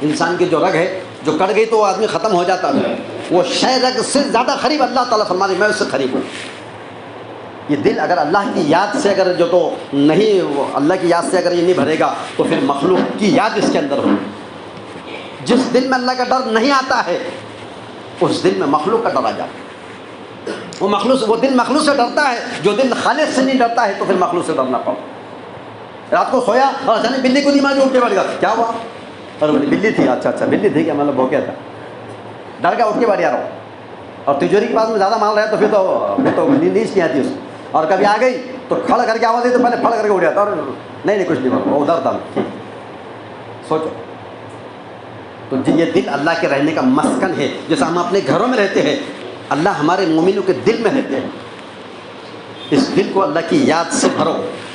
انسان کی جو رگ ہے جو کٹ گئی تو وہ آدمی ختم ہو جاتا ہے، وہ شے رگ سے زیادہ قریب اللہ تعالیٰ فرما رہے میں اس سے قریب ہوں۔ یہ دل اگر اللہ کی یاد سے اگر جو تو نہیں، اللہ کی یاد سے اگر یہ نہیں بھرے گا تو پھر مخلوق کی یاد اس کے اندر ہوگی۔ جس دل میں اللہ کا ڈر نہیں آتا ہے اس دل میں مخلوق کا ڈر آ جاتا ہے، وہ دل مخلوق سے ڈرتا ہے۔ جو دل خالق سے نہیں ڈرتا ہے تو پھر مخلوق سے ڈرنا پڑتا۔ رات کو سویا اور اچانک بلی کو دماغ اٹھ کے بیٹھ گیا، کیا ہوا؟ اور بولی بلی تھی، اچھا بلی تھی، کیا مطلب ہو گیا تھا، ڈر گیا، اٹھ کے بیٹھ رہا ہوں۔ اور تجوری کے پاس میں زیادہ مال رہا تو پھر تو نیند نہیں آتی اس کو، اور کبھی آ گئی تو کھڑ کر کے آواز دی تو پہلے پھڑ کر کے اٹھ جاتا، اور نہیں کچھ نہیں، وہ ادھر تھا۔ سوچو تو یہ دل اللہ کے رہنے کا مسکن ہے، جیسا ہم اپنے گھروں میں رہتے ہیں، اللہ ہمارے مومنوں کے دل میں رہتے ہیں۔ اس دل کو اللہ کی یاد سے بھرو،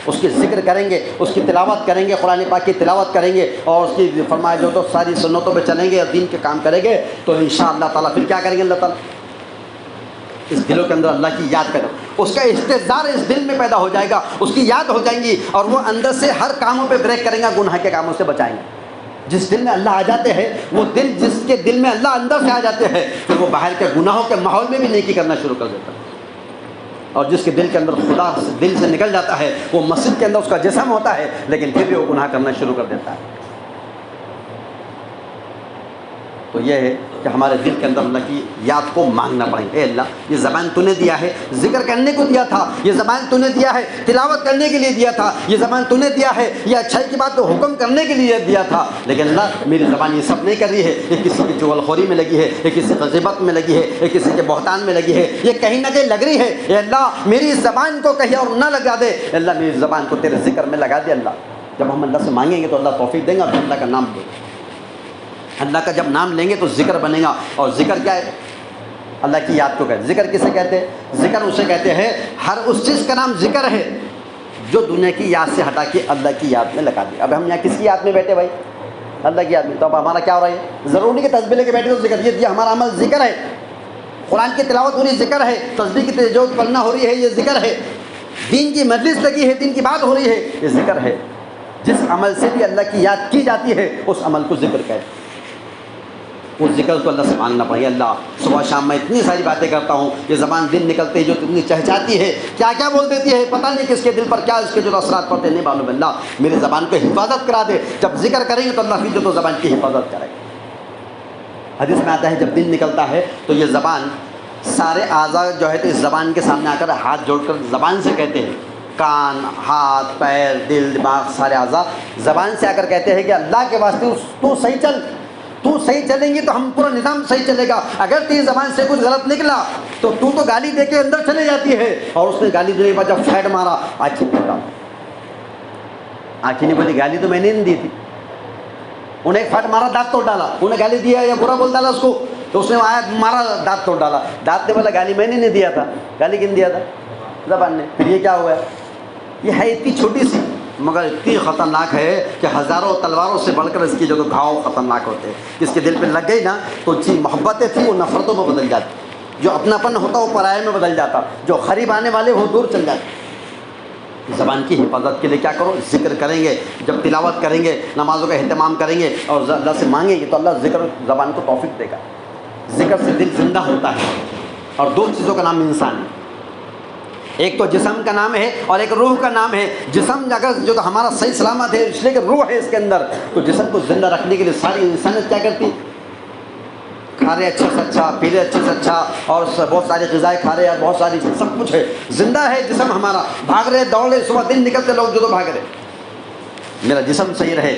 اس کی ذکر کریں گے، اس کی تلاوت کریں گے، قرآن پاک کی تلاوت کریں گے، اور اس کی فرمایا جو تو ساری سنتوں پہ چلیں گے اور دین کے کام کریں گے، تو انشاءاللہ تعالیٰ پھر کیا کریں گے اللہ تعالیٰ؟ اس دلوں کے اندر اللہ کی یاد کرو، اس کا استحضار اس دل میں پیدا ہو جائے گا، اس کی یاد ہو جائیں گی، اور وہ اندر سے ہر کاموں پہ بریک کریں گا، گناہ کے کاموں سے بچائیں گے۔ جس دل میں اللہ آ جاتے ہیں، وہ دل جس کے دل میں اللہ اندر سے آ جاتے ہیں، پھر وہ باہر کے گناہوں کے ماحول میں بھی نیکی کرنا شروع کر دیتا ہے۔ اور جس کے دل کے اندر خدا دل سے نکل جاتا ہے، وہ مسجد کے اندر اس کا جسم ہوتا ہے لیکن پھر بھی وہ گناہ کرنا شروع کر دیتا ہے۔ تو یہ ہے کہ ہمارے دل کے اندر اللہ کی یاد کو مانگنا پڑے گا. اے اللہ یہ زبان تو نے دیا ہے ذکر کرنے کو دیا تھا, یہ زبان تو نے دیا ہے تلاوت کرنے کے لیے دیا تھا, یہ زبان تو نے دیا ہے یہ اچھائی کی بات کو حکم کرنے کے لیے دیا تھا, لیکن اللہ میری زبان یہ سب نہیں کر رہی ہے, یہ کسی کی چغلخوری میں لگی ہے, یہ کسی کی غیبت میں لگی ہے, یہ کسی کے بہتان میں لگی ہے, یہ کہیں نہ کہیں لگ رہی ہے. اے اللہ میری زبان کو کہیں اور نہ لگا دے, اللہ میری زبان کو تیرے ذکر میں لگا دے. اللہ جب ہم اللہ سے مانگیں گے تو اللہ توفیق دیں گا, اور اللہ کا نام دے گا. اللہ کا جب نام لیں گے تو ذکر بنے گا. اور ذکر کیا ہے؟ اللہ کی یاد کو کہتے ہیں. ذکر کسے کہتے ہیں؟ ذکر اسے کہتے ہیں ہر اس چیز کا نام ذکر ہے جو دنیا کی یاد سے ہٹا کے اللہ کی یاد میں لگا دے. اب ہم یہاں کس کی یاد میں بیٹھے بھائی؟ اللہ کی یاد میں. تو اب ہمارا کیا ہو رہا ہے؟ ضروری کہ تسبیح لے کے بیٹھے تو ذکر, یہ ہمارا عمل ذکر ہے. قرآن کی تلاوت ہو رہی ہے ذکر ہے, تسبیح کی تجوید پڑھنا ہو رہی ہے یہ ذکر ہے, دین کی مجلس لگی ہے دین کی بات ہو رہی ہے یہ ذکر ہے. جس عمل سے بھی اللہ کی یاد کی جاتی ہے اس عمل کو ذکر کہتے ہیں. اس ذکر کو اللہ سے مانگنا پڑے. اللہ صبح شام میں اتنی ساری باتیں کرتا ہوں, یہ زبان دن نکلتے ہی جو اتنی چہچاتی ہے, کیا کیا بول دیتی ہے, پتہ نہیں کس کے دل پر کیا اس کے جو اثرات پڑتے ہیں نہیں معلوم. اللہ میری زبان کو حفاظت کرا دے. جب ذکر کریں گے تو اللہ پھر تو زبان کی حفاظت کرے گا. حدیث میں آتا ہے جب دن نکلتا ہے تو یہ زبان سارے اعضاء جو ہے تو اس زبان کے سامنے آ کر ہاتھ جوڑ کر زبان سے کہتے ہیں, کان, ہاتھ, پیر, دل, دماغ سارے اعضاء زبان سے آ کر کہتے ہیں کہ اللہ کے واسطے تو صحیح چل, تو صحیح چلیں گی تو ہم پورا نظام صحیح چلے گا. اگر تیری زبان سے کچھ غلط نکلا تو گالی دے کے اندر چلے جاتی ہے. اور اس نے گالی دینے کے بعد جب فیڈ مارا آنکھیں پھٹا, آنکھیں نے بولی گالی تو میں نے نہیں دی تھی. انہیں ایک فٹ مارا, دانت توڑ ڈالا. انہیں گالی دیا یا برا بول ڈالا اس کو, تو اس نے آیا مارا, دانت توڑ ڈالا. دانت نے بولا گالی میں نے نہیں دیا تھا. گالی کن دیا تھا؟ زبان نے. پھر یہ کیا ہوا ہے؟ یہ ہے اتنی چھوٹی سی مگر اتنی خطرناک ہے کہ ہزاروں تلواروں سے بڑھ کر اس کی جو گھاؤ خطرناک ہوتے ہیں. اس کے دل پہ لگ گئی نا تو جی محبتیں تھیں وہ نفرتوں میں بدل جاتی, جو اپناپن ہوتا وہ پرائے میں بدل جاتا, جو قریب آنے والے وہ دور چل جاتے. زبان کی حفاظت کے لیے کیا کرو؟ ذکر کریں گے, جب تلاوت کریں گے, نمازوں کا اہتمام کریں گے اور اللہ سے مانگیں گے تو اللہ ذکر زبان کو توفیق دے گا. ذکر سے دل زندہ ہوتا ہے. اور دو چیزوں کا نام انسان ہے, ایک تو جسم کا نام ہے اور ایک روح کا نام ہے. جسم اگر جو تو ہمارا صحیح سلامت ہے اس لیے کہ روح ہے اس کے اندر, تو جسم کو زندہ رکھنے کے لیے ساری انسانیت کیا کرتی؟ کھا رہے اچھا سے اچھا, پی رہے اچھے سے اچھا, اور بہت ساری غذائیں کھا رہے, بہت ساری سب کچھ ہے, زندہ ہے جسم ہمارا. بھاگ رہے دوڑ رہے, صبح دن نکلتے لوگ جو تو بھاگ رہے. میرا جسم صحیح رہے,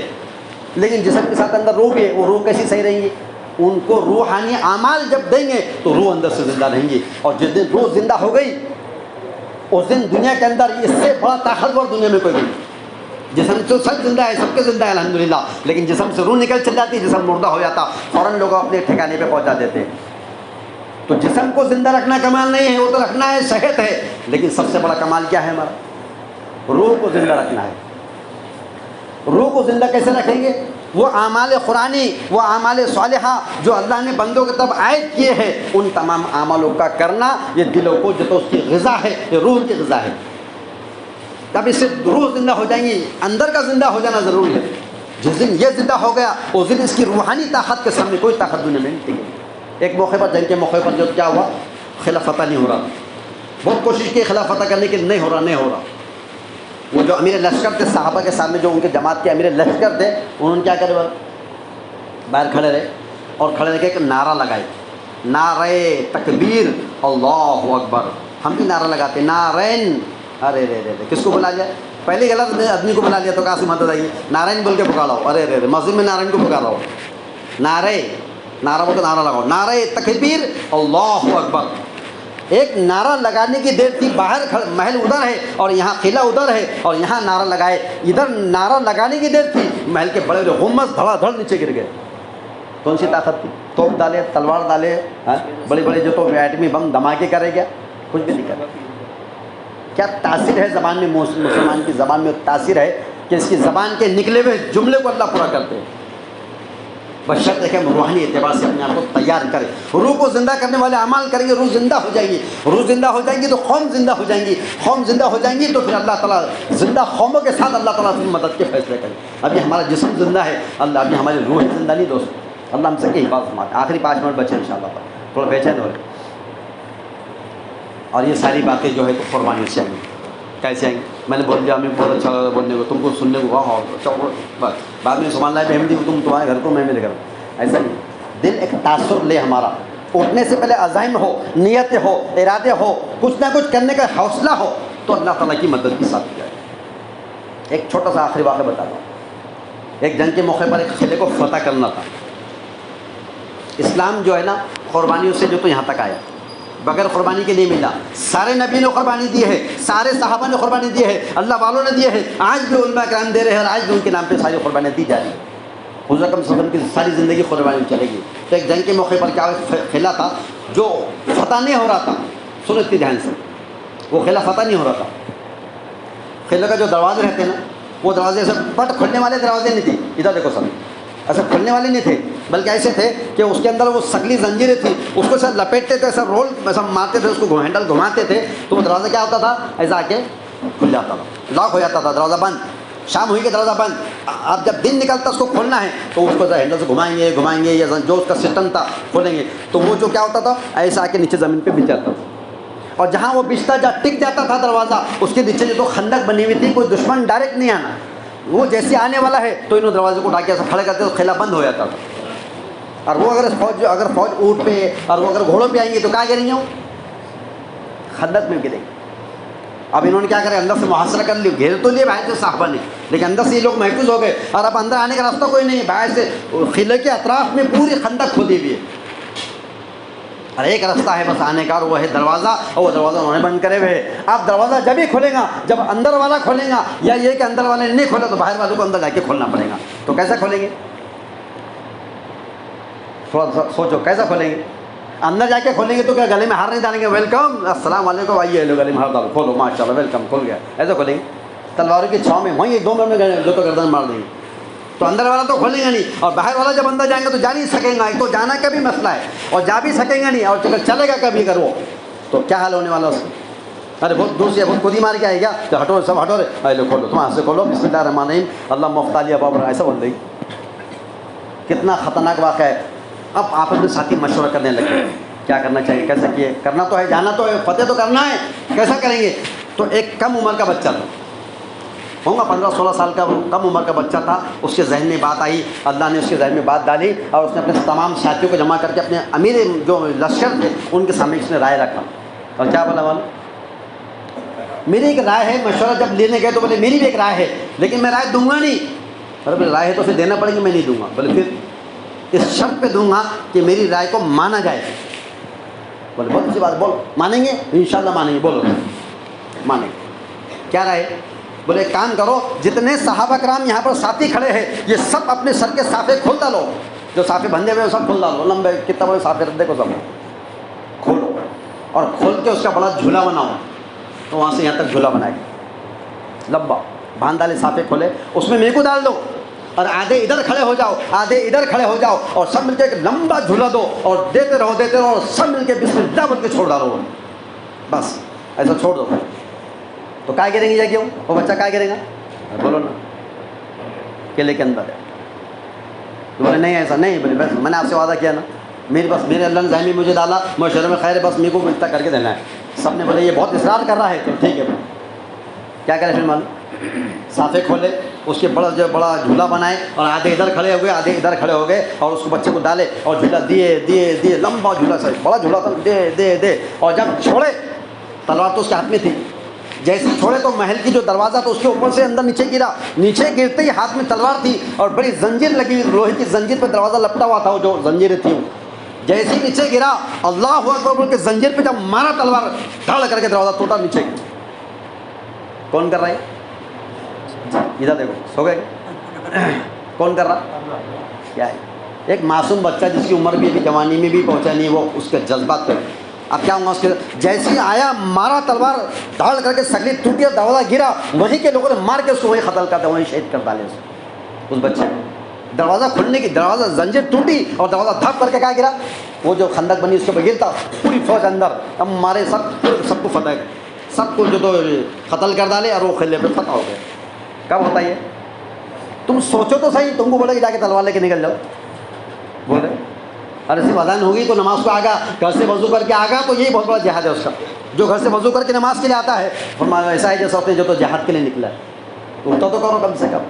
لیکن جسم کے ساتھ اندر روح ہے, وہ روح کیسی صحیح رہیں گی؟ ان کو روحانی اعمال جب دیں گے تو روح اندر سے زندہ رہیں گی. اور جس دن روح زندہ ہو گئی اس دن دنیا کے اندر اس سے بڑا طاقتور دنیا میں کوئی نہیں. جسم تو سب زندہ ہے, سب کے زندہ ہے الحمدللہ, لیکن جسم سے روح نکل چل جاتی, جسم مردہ ہو جاتا, فوراً لوگ اپنے ٹھکانے پہ پہنچا دیتے ہیں. تو جسم کو زندہ رکھنا کمال نہیں ہے, وہ تو رکھنا ہے, صحت ہے, لیکن سب سے بڑا کمال کیا ہے ہمارا؟ روح کو زندہ رکھنا ہے. روح کو زندہ کیسے رکھیں گے؟ وہ اعمال قرآنی, وہ اعمال صالحہ جو اللہ نے بندوں کی طرف عائد کیے ہیں, ان تمام اعمالوں کا کرنا, یہ دلوں کو جو تو اس کی غذا ہے, یہ روح کی غذا ہے. تب اس سے روح زندہ ہو جائیں گی, اندر کا زندہ ہو جانا ضروری ہے. جس دن یہ زندہ ہو گیا اس دن اس کی روحانی طاقت کے سامنے کوئی طاقت دنیا میں نہیں ٹکے. ایک موقع پر جنگ کے موقع پر جو کیا ہوا, خلاف فتح نہیں ہو رہا, بہت کوشش کی خلاف فتح کرنے کی, نہیں ہو رہا. وہ جو امیر لشکر تھے صحابہ کے سامنے, جو ان کے جماعت کے امیر لشکر تھے, انہوں نے کیا کرے, باہر کھڑے رہے اور کھڑے رہ کے ایک نعرہ لگائے, نعرہ تکبیر اللہ اکبر. ہم بھی نعرہ لگاتے نعرین, ارے رے رے کس کو بلا لیا؟ پہلے غلط آدمی کو بلا لیا تو کہاں سے مدد آئی, نعرین بول کے پکارا ہو, ارے رے مسجد میں نعرین کو پکارا ہو, نعرہ بول کے نعرہ لگاؤ, نعرہ تکبیر اللہ اکبر. ایک نعرہ لگانے کی دیر تھی, باہر محل ادھر ہے اور یہاں قلعہ ادھر ہے, اور یہاں نعرہ لگائے, ادھر نعرہ لگانے کی دیر تھی, محل کے بڑے بڑے غمز دھڑا دھڑ نیچے گر گئے. کون سی طاقت تھی؟ توپ ڈالے, تلوار ڈالے, بڑے بڑے جو تو ایٹمی بم دھماکے کرے گیا, کچھ بھی نہیں کرے. کیا تاثیر ہے زبان میں؟ مسلمان کی زبان میں تاثیر ہے کہ اس کی زبان کے نکلے ہوئے جملے کو اللہ پورا کرتے ہیں. بشرط ہے کہ ہم روحانی اعتبار سے اپنے آپ کو تیار کریں. روح کو زندہ کرنے والے اعمال کریں گے, روح زندہ ہو جائیں گی. روح زندہ ہو جائیں گی تو قوم زندہ ہو جائیں گی. قوم زندہ ہو جائیں گی تو پھر اللہ تعالیٰ زندہ قوموں کے ساتھ اللہ تعالیٰ سے مدد کے فیصلے کریں. ابھی ہمارا جسم زندہ ہے, اللہ ابھی ہماری روح زندہ نہیں دوست. اللہ ہم سب کی حفاظت فرمائے. آخری 5 منٹ بچے انشاءاللہ, تھوڑا بے چین ہو رہے. اور یہ ساری باتیں جو ہے تو قربانی سے آئیں گی. کیسے آئیں گے؟ میں نے بول دیا, ہمیں بہت اچھا لگا بولنے کو, تم کو سننے کو, بس بعد میں سبحان اللہ بحمدہ تم تمہارے گھر کو میں میرے گھر. ایسا نہیں, دل ایک تاثر لے ہمارا، اٹھنے سے پہلے عزائم ہو، نیت ہو، ارادے ہو، کچھ نہ کچھ کرنے کا حوصلہ ہو، تو اللہ تعالیٰ کی مدد کی ساتھ جائے۔ ایک چھوٹا سا آخری واقعہ بتا دوں۔ ایک جنگ کے موقع پر ایک قلعے کو فتح کرنا تھا۔ اسلام جو ہے نا قربانیوں سے جو تو یہاں تک آیا، بغیر قربانی کے نہیں ملا۔ سارے نبی نے قربانی دی ہے، سارے صحابہ نے قربانی دی ہے، اللہ والوں نے دیے ہیں، آج بھی علماء کرام دے رہے ہیں، اور آج بھی ان کے نام پہ ساری قربانیاں دی جا رہی ہیں۔ حضور اکرم صلی اللہ علیہ وسلم کی ساری زندگی قربانی میں چلے گی۔ تو ایک جنگ کے موقع پر کیا قلعہ تھا جو فتح نہیں ہو رہا تھا، سنو اتنی دھیان سے، وہ قلعہ فتح نہیں ہو رہا تھا۔ قلعے کا جو دروازے رہتے ہیں نا، وہ دروازے ایسے بٹ کھلنے والے دروازے نہیں تھے، ادھر دیکھو سب، ایسے کھلنے والے نہیں تھے، بلکہ ایسے تھے کہ اس کے اندر وہ سکلی زنجیریں تھیں، اس کو سر لپیٹتے تھے، ایسا رول ایسا مارتے تھے، اس کو ہینڈل گھماتے تھے، تو وہ دروازہ کیا ہوتا تھا، ایسا آ کے کھل جاتا تھا، لاک ہو جاتا تھا، دروازہ بند۔ شام ہوئی کہ دروازہ بند، اب جب دن نکلتا اس کو کھولنا ہے تو اس کو ہینڈل سے گھمائیں گے یا جو اس کا سسٹم تھا کھولیں گے، تو وہ جو کیا ہوتا تھا ایسا آ کے نیچے زمین پہ بچ جاتا تھا، اور جہاں وہ بچتا جہاں ٹک جاتا تھا دروازہ، اس کے نیچے جو تو خندق بنی ہوئی تھی، کوئی دشمن ڈائریکٹ نہیں آنا، وہ جیسے آنے والا ہے تو انہوں دروازے کو اٹھا کے ایسا کھڑے کرتے تو قلعہ بند ہو جاتا تھا۔ اور وہ اگر فوج اونٹ پہ اور وہ اگر گھوڑوں پہ آئیں گے تو کہاں گریں گے؟ وہ خندق میں گریں گے۔ اب انہوں نے کیا کرے، اندر سے محاصرہ کر لی، گھیر تو لیے باہر سے صحابہ نے، لیکن اندر سے یہ لوگ محفوظ ہو گئے، اور اب اندر آنے کا راستہ کوئی نہیں، باہر سے قلعے کے اطراف میں پوری خندق کھودی ہوئی ہے، اور ایک راستہ ہے بس آنے کا، اور وہ ہے دروازہ، اور وہ دروازہ انہوں نے بند کرے ہوئے۔ اب دروازہ جب ہی کھولے گا جب اندر والا کھولے گا، یا یہ کہ اندر والے نے نہیں کھولا تو باہر والوں کو اندر جا کے کھولنا پڑے گا۔ تو کیسا کھولیں گے؟ تھوڑا سا سوچو کیسا کھولیں گے؟ اندر جا کے کھولیں گے تو کیا گلے میں ہار نہیں ڈالیں گے، ویلکم السلام علیکم آئیے لو، گلے میں ہار ڈالو، کھولو ماشاء اللہ ویلکم، کھول گیا، ایسا کھولیں گے؟ تلواروں کی چھاؤں میں وہیں 2 منٹ میں جو تو گردن مار دیں گے۔ تو اندر والا تو کھولیں گا نہیں، اور باہر والا جب اندر جائیں گے تو جا نہیں سکیں گا، ایک تو جانا کا بھی مسئلہ ہے، اور جا بھی سکیں گا نہیں، اور چلے گا کبھی اگر وہ، تو کیا حال ہونے والا اس کا؟ ارے بہت دور سے بہت خود ہی مار کے آئے گا کہ ہٹو سب ہٹو رے، اے لو کھولو، تم ہاتھ سے کھولو، بسم اللہ الرحمن الرحیم، اللہ مفتالی ابواب، ایسا بول رہی۔ کتنا خطرناک واقعہ ہے۔ اب آپ اپنے ساتھی مشورہ کرنے لگے کیا کرنا چاہیے، کیسا کیے، کرنا تو ہے، جانا تو ہے، فتح تو کرنا ہے، کیسا کریں گے؟ تو ایک کم عمر کا بچہ تھا، ہوگا 15-16 سال کا، کم عمر کا بچہ تھا، اس کے ذہن میں بات آئی، اللہ نے اس کے ذہن میں بات ڈالی، اور اس نے اپنے تمام ساتھیوں کو جمع کر کے اپنے امیر جو لشکر تھے ان کے سامنے اس نے رائے رکھا، اور کیا بولا والا، میری ایک رائے ہے، مشورہ جب لینے گئے تو بولے میری بھی ایک رائے ہے، لیکن میں رائے دوں گا نہیں۔ بولے رائے ہے تو پھر دینا پڑے گی، میں نہیں دوں گا۔ بولے پھر اس شرط پہ دوں گا کہ میری رائے کو مانا جائے۔ بولے بہت اچھی بات، بولو مانیں گے؟ انشاءاللہ مانیں گے، بولو مانیں گے۔ کیا رائے؟ بولے ایک کام کرو، جتنے صحابہ کرام یہاں پر ساتھی کھڑے ہیں یہ سب اپنے سر کے صافے کھول ڈالو، جو صافے بندھے ہوئے سب کھول ڈالو، لمبے کتنا بڑے صافے رکھتے کو سب کھولو، اور کھول کے اس کا بڑا جھولا بناؤ، تو وہاں سے یہاں تک جھولا بنائے لمبا باندھ ڈالے، صافے کھولے، اس میں میرے کو ڈال دو، اور آدھے ادھر کھڑے ہو جاؤ، آدھے ادھر کھڑے ہو جاؤ، اور سب مل کے ایک لمبا جھولا دو، اور دیتے رہو، اور سب مل کے بسم اللہ بول کے چھوڑ ڈالو، بس ایسا چھوڑ دو۔ تو کیا کریں گے یا کیوں؟ وہ بچہ کیا کرے گا؟ بولو نا، قلعے کے اندر ہے۔ تو بولے نہیں ایسا نہیں، بولے بس میں نے آپ سے وعدہ کیا نا، میرے اللہ نے ذہن میں مجھے ڈالا، معاشرے میں خیر ہے، بس میرے کو اتنا کر کے دینا ہے۔ سب نے بولے یہ بہت اصرار کر رہا ہے، تو ٹھیک ہے۔ کیا کرے پھر معلوم؟ صافے کھولے، اس کے بڑا جھولا بنائے، اور آدھے ادھر کھڑے ہو گئے، آدھے ادھر کھڑے ہو گئے، اور اس کو بچے کو ڈالے، اور جھولا دیے، لمبا جھولا سر، بڑا جھولا تھا، دے، اور جب چھوڑے، تلوار تو اس کے ہاتھ میں تھی، جیسے چھوڑے تو محل کی جو دروازہ تھا اس کے اوپر سے اندر نیچے گرا، نیچے گرتے ہی ہاتھ میں تلوار تھی، اور بڑی زنجیر لگی ہوئی، لوہے کی زنجیر پہ دروازہ لپٹا ہوا تھا، وہ جو زنجیریں تھیں، جیسے ہی نیچے گرا، اللہ اکبر بول کے زنجیر پہ جب مارا تلوار، ڈھاڑ کر کے دروازہ ٹوٹا نیچے۔ کون کر رہا ہے؟ ادھر دیکھو، سو گئے؟ کون کر رہا؟ کیا ہے؟ ایک معصوم بچہ جس کی عمر بھی ابھی جوانی میں بھی پہنچا نہیں، وہ اس کے جذبات پہ اب کیا ہوں گا، اس کے جیسے ہی آیا مارا تلوار، ڈھاڑ کر کے سکلی ٹوٹی، دروازہ گرا، وہیں کے لوگوں نے مار کے اس کو وہیں قتل کر دیا، وہیں شہید کر ڈالے اس بچے کو۔ دروازہ کھلنے کی، دروازہ زنجیر ٹوٹی اور دروازہ دھپ کر کے کیا گرا، وہ جو خندق بنی اس کے اوپر گرتا، پوری فوج اندر، اب مارے سب کو فتح، سب کو جو تو قتل کر ڈالے، اور وہ قلعے پہ فتح ہو گئے۔ کب ہوتا ہے؟ تم سوچو تو صحیح، تم کو بولے کہ جا کے تلوار لے کے نکل جاؤ، بولے اور صرف اذان ہوگی تو نماز کو آگا، گھر سے وضو کر کے آگا، تو یہی بہت بڑا جہاد ہے اس کا، جو گھر سے وضو کر کے نماز کے لیے آتا ہے، فرمایا ایسا ہے جیسا ہوتے ہیں جو تو جہاد کے لیے نکلا ہے، تو اٹھا تو کرو کم سے کم۔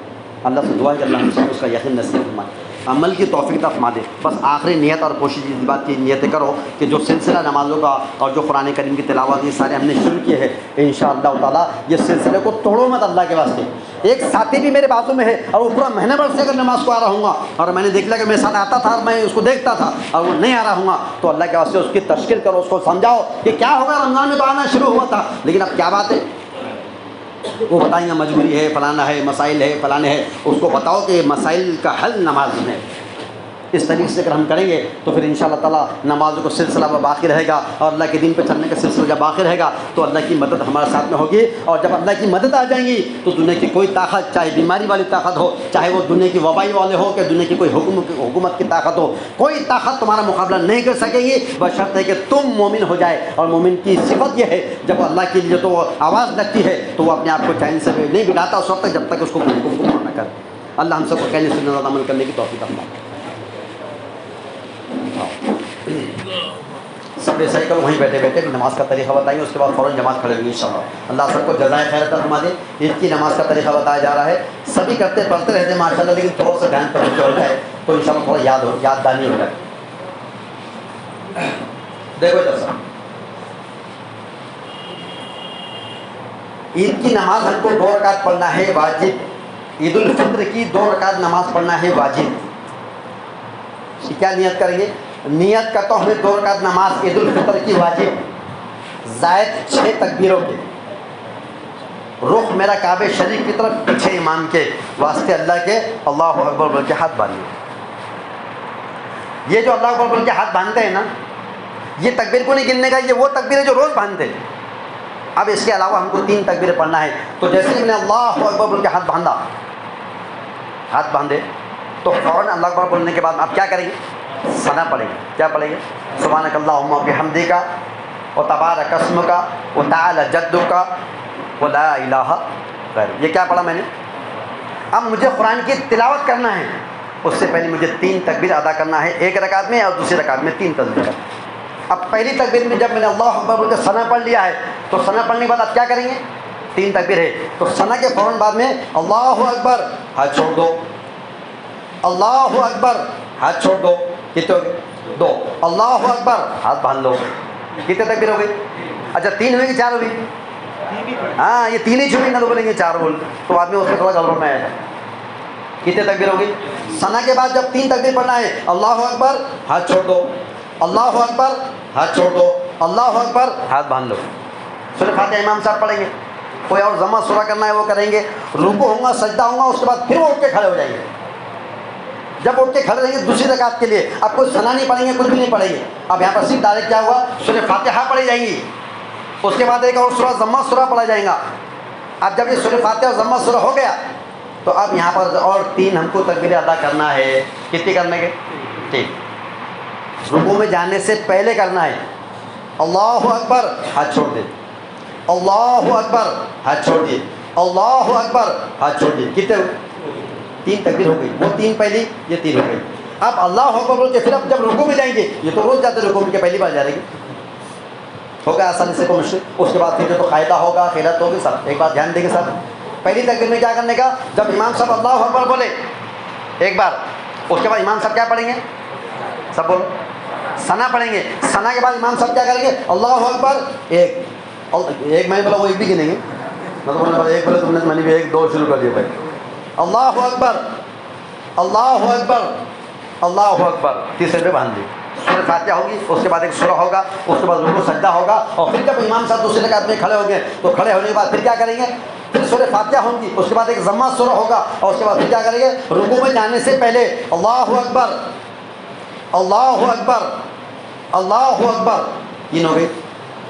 اللہ سے دعا ہے کہ اللہ ہم سب اس کا یقین نصیب فرمائے۔ عمل کی توفیق عطا فرما دے۔ بس آخری نیت اور کوشش اس بات کی نیتیں کرو کہ جو سلسلہ نمازوں کا اور جو قرآن کریم کی تلاوت یہ سارے ہم نے شروع کیے ہیں، انشاءاللہ تعالیٰ یہ سلسلے کو توڑو مت اللہ کے واسطے۔ ایک ساتھی بھی میرے بازو میں ہے اور وہ پورا مہینے بھر سے اگر نماز کو آ رہا ہوں گا اور میں نے دیکھ لیا کہ میرے ساتھ آتا تھا اور میں اس کو دیکھتا تھا اور وہ نہیں آ رہا ہوں گا، تو اللہ کے واسطے اس کی تشکیل کرو، اس کو سمجھاؤ کہ کیا ہوگا، رمضان میں تو آنا شروع ہوا تھا لیکن اب کیا بات ہے، وہ بتائیں گے مجبوری ہے، فلانا ہے، مسائل ہے، فلانے ہے، اس کو بتاؤ کہ مسائل کا حل نماز میں ہے۔ اس طریقے سے اگر ہم کریں گے تو پھر انشاءاللہ تعالیٰ نمازوں کا سلسلہ وہ باقی رہے گا، اور اللہ کے دین پہ چلنے کا سلسلہ جب باقی رہے گا تو اللہ کی مدد ہمارے ساتھ میں ہوگی، اور جب اللہ کی مدد آ جائیں گی تو دنیا کی کوئی طاقت، چاہے بیماری والی طاقت ہو، چاہے وہ دنیا کی وبائی والے ہو، کہ دنیا کی کوئی حکومت کی طاقت ہو، کوئی طاقت تمہارا مقابلہ نہیں کر سکے گی، بشرط ہے کہ تم مومن ہو جائے۔ اور مومن کی صفت یہ ہے جب اللہ کے لیے تو وہ آواز لگتی ہے تو وہ اپنے آپ کو چین سے نہیں بٹھاتا اس وقت تک جب تک اس کو حکم نہ کرے۔ اللہ ہم سب کو کہنے سننے اور عمل کرنے کی توفیق عطا فرمائے۔ سب صحیح کرو، وہیں بیٹھے بیٹھے نماز کا طریقہ بتائیں گے، اس کے بعد فوراً جماعت کھڑے ہوگی انشاءاللہ۔ اللہ سب کو جزائے خیر عطا فرما دے۔ عید کی نماز کا طریقہ بتایا جا رہا ہے، سبھی کرتے پڑھتے رہتے ہیں ماشاءاللہ، لیکن تھوڑا سا دھیان پر ہو جائے تو انشاءاللہ تھوڑا یاد دانی ہو جائے۔ دیکھو ادھر سر، عید کی نماز ہم کو 2 رکعت پڑھنا ہے واجب، عید الفطر کی 2 رکعت نماز پڑھنا ہے واجب۔ کیا نیت کریں گے؟ نیت کرتا ہوں ہمیں 2 رکعت نماز عید الفطر کی واجب، زائد 6 تکبیروں کے، رخ میرا کعبہ شریف کی طرف، پیچھے امام کے واسطے اللہ کے اللہ اکبر بول کے ہاتھ باندھیے۔ یہ جو اللہ اکبر بول کے ہاتھ باندھتے ہیں نا، یہ تکبیر کو نہیں گننے کا، یہ وہ تکبیر ہے جو روز باندھتے ہیں۔ اب اس کے علاوہ ہم کو 3 تکبیریں پڑھنا ہے، تو جیسے ہی میں نے اللہ اکبر بول کے ہاتھ باندھے تو فوراً اللہ اکبر بولنے کے بعد آپ کیا کریں گے؟ ثنا پڑھیں گے۔ کیا پڑھیں گے؟ سبحانک اللہم و بحمدک و تبارک اسمک و تعالی جدک و لا الہ غیرک۔ یہ کیا پڑھا میں نے؟ اب مجھے قرآن کی تلاوت کرنا ہے، اس سے پہلے مجھے 3 تکبیر ادا کرنا ہے، ایک رکعت میں اور دوسری رکعت میں 3 تکبیر۔ اب پہلی تکبیر میں جب میں نے اللہ اکبر بول کے ثنا پڑھ لیا ہے تو ثنا پڑھنے کے بعد آپ کیا کریں گے؟ 3 تکبیر ہے، تو ثنا کے فوراً بعد میں اللہ اکبر، ہاتھ چھوڑ دو، اللہ اکبر، ہاتھ چھوڑ دو، کتنے ہو گئے؟ 2، اللہ اکبر، ہاتھ باندھ لو، کتنے تکبیر ہو گئی؟ اچھا 3 ہوئی کہ 4 ہوئی؟ ہاں یہ 3 ہی چھوڑی نہ تو بولیں گے 4 بول، تو آدمی اس میں تھوڑا گڑبڑ میں آئے گا۔ کتنے تکبیر ہو گئی؟ ثنا کے بعد جب 3 تکبیر پڑھنا ہے، اللہ اکبر، ہاتھ چھوڑ دو، اللہ اکبر، ہاتھ چھوڑ دو، اللہ اکبر، ہاتھ باندھ لو۔ سورہ فاتحہ امام صاحب پڑھیں گے، کوئی اور ضمہ سورہ کرنا ہے وہ کریں گے، رکوع ہوگا، سجدہ ہوگا، اس کے بعد پھر وہ اٹھ کے کھڑے ہو جائیں گے۔ جب اٹھ کے کھڑے رہیں گے دوسری رکعت کے لیے، اب کوئی ثنا نہیں پڑھیں گے، کچھ بھی نہیں پڑھیں گے، اب یہاں پر صرف ڈائریکٹ کیا ہوا؟ سورہ فاتحہ پڑھی جائیں گی، اس کے بعد ایک اور سورہ ضمہ سورہ پڑھا جائے گا۔ اب جب یہ سورہ فاتحہ اور ضمہ سورہ ہو گیا تو اب یہاں پر اور 3 ہم کو تکبیریں ادا کرنا ہے۔ کتنی کرنے کے؟ 3۔ رکوع میں جانے سے پہلے کرنا ہے، اللہ اکبر، ہاتھ چھوڑ دے، اللہ اکبر، ہاتھ چھوڑ دیے، اللہ اکبر، ہاتھ چھوڑ دیے۔ کتنے ہوئے؟ 3 تکبیر ہو گئی، وہ 3 پہلی، یہ 3 ہو گئی۔ اب اللہ اکبر بول کے پھر اب جب رکوع میں جائیں گے، یہ تو روز جاتے رکوع میں، پہلی بار جا رہے گی، ہوگا آسانی سے کوئی مشکل۔ اس کے بعد پھر جو تو قاعدہ ہوگا، خیرات ہوگی۔ سب ایک بات دھیان دیں گے سب، پہلی تکبیر میں کیا کرنے کا؟ جب امام صاحب اللہ اکبر بولے ایک بار، اس کے بعد امام صاحب کیا پڑھیں گے؟ سب بولو، ثنا پڑھیں گے۔ ثنا کے بعد امام صاحب کیا کریں گے؟ اللہ اکبر، ایک میں نے بولا وہ ایک بھی گنیں گے، مطلب ایک بولے تم نے، میں نے بھی 1 2 شروع کر دیا بھائی۔ اللہ اکبر، اللہ اکبر، اللہ اکبر، تیسرے پہ باندھ دی۔ سورہ فاتحہ ہوگی، اس کے بعد ایک سورہ ہوگا، اس کے بعد رکوع سجدہ ہوگا، اور پھر جب امام صاحب دوسرے رکعت میں کھڑے ہوں گے تو کھڑے ہونے کے بعد پھر کیا کریں گے؟ پھر سورہ فاتحہ ہوں گی، اس کے بعد ایک ضمہ سورہ ہوگا، اور اس کے بعد پھر کیا کریں گے؟ رکوع میں جانے سے پہلے اللہ اکبر، اللہ اکبر، اللہ اکبر، 3 ہو گئی۔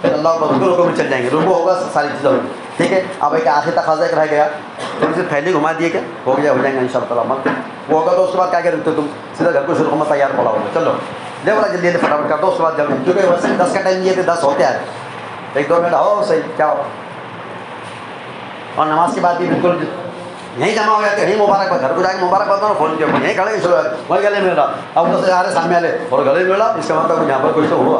پھر اللہ اکبر، رکوع میں چل جائیں گے، رکوع ہوگا، ساری چیزیں ہوگی، ٹھیک ہے۔ اب ایک آخری تقاضا ایک رہ گیا، تھوڑی سی تھیلی گھما دیے کہ ہو گیا، ہو جائیں گے ان شاء اللہ تعالیٰ۔ وہ ہوگا تو اس کے بعد کیا کہہ رہے تم سیدھا گھر کو شروع میں تیار پڑا ہوگا، چلو دے بولا جلدی جلدی فٹافٹ کر دو، اس کے بعد جلدی، کیونکہ ویسے 10 کا ٹائم دیے تھے، 10 ہوتے ہیں، 1 2 منٹ ہو صحیح کیا ہو۔ اور نماز کے بعد بھی بالکل یہیں جمع ہو جاتے ہیں، یہیں مبارک گھر کو جا کے مبارک بات فون کیا، یہیں کھڑے شروع وہی گلے مل رہا، اب ادھر سے آ رہے سامنے والے اور گلے مل رہا، اس کا مطلب یہاں پر کچھ تو ہوا۔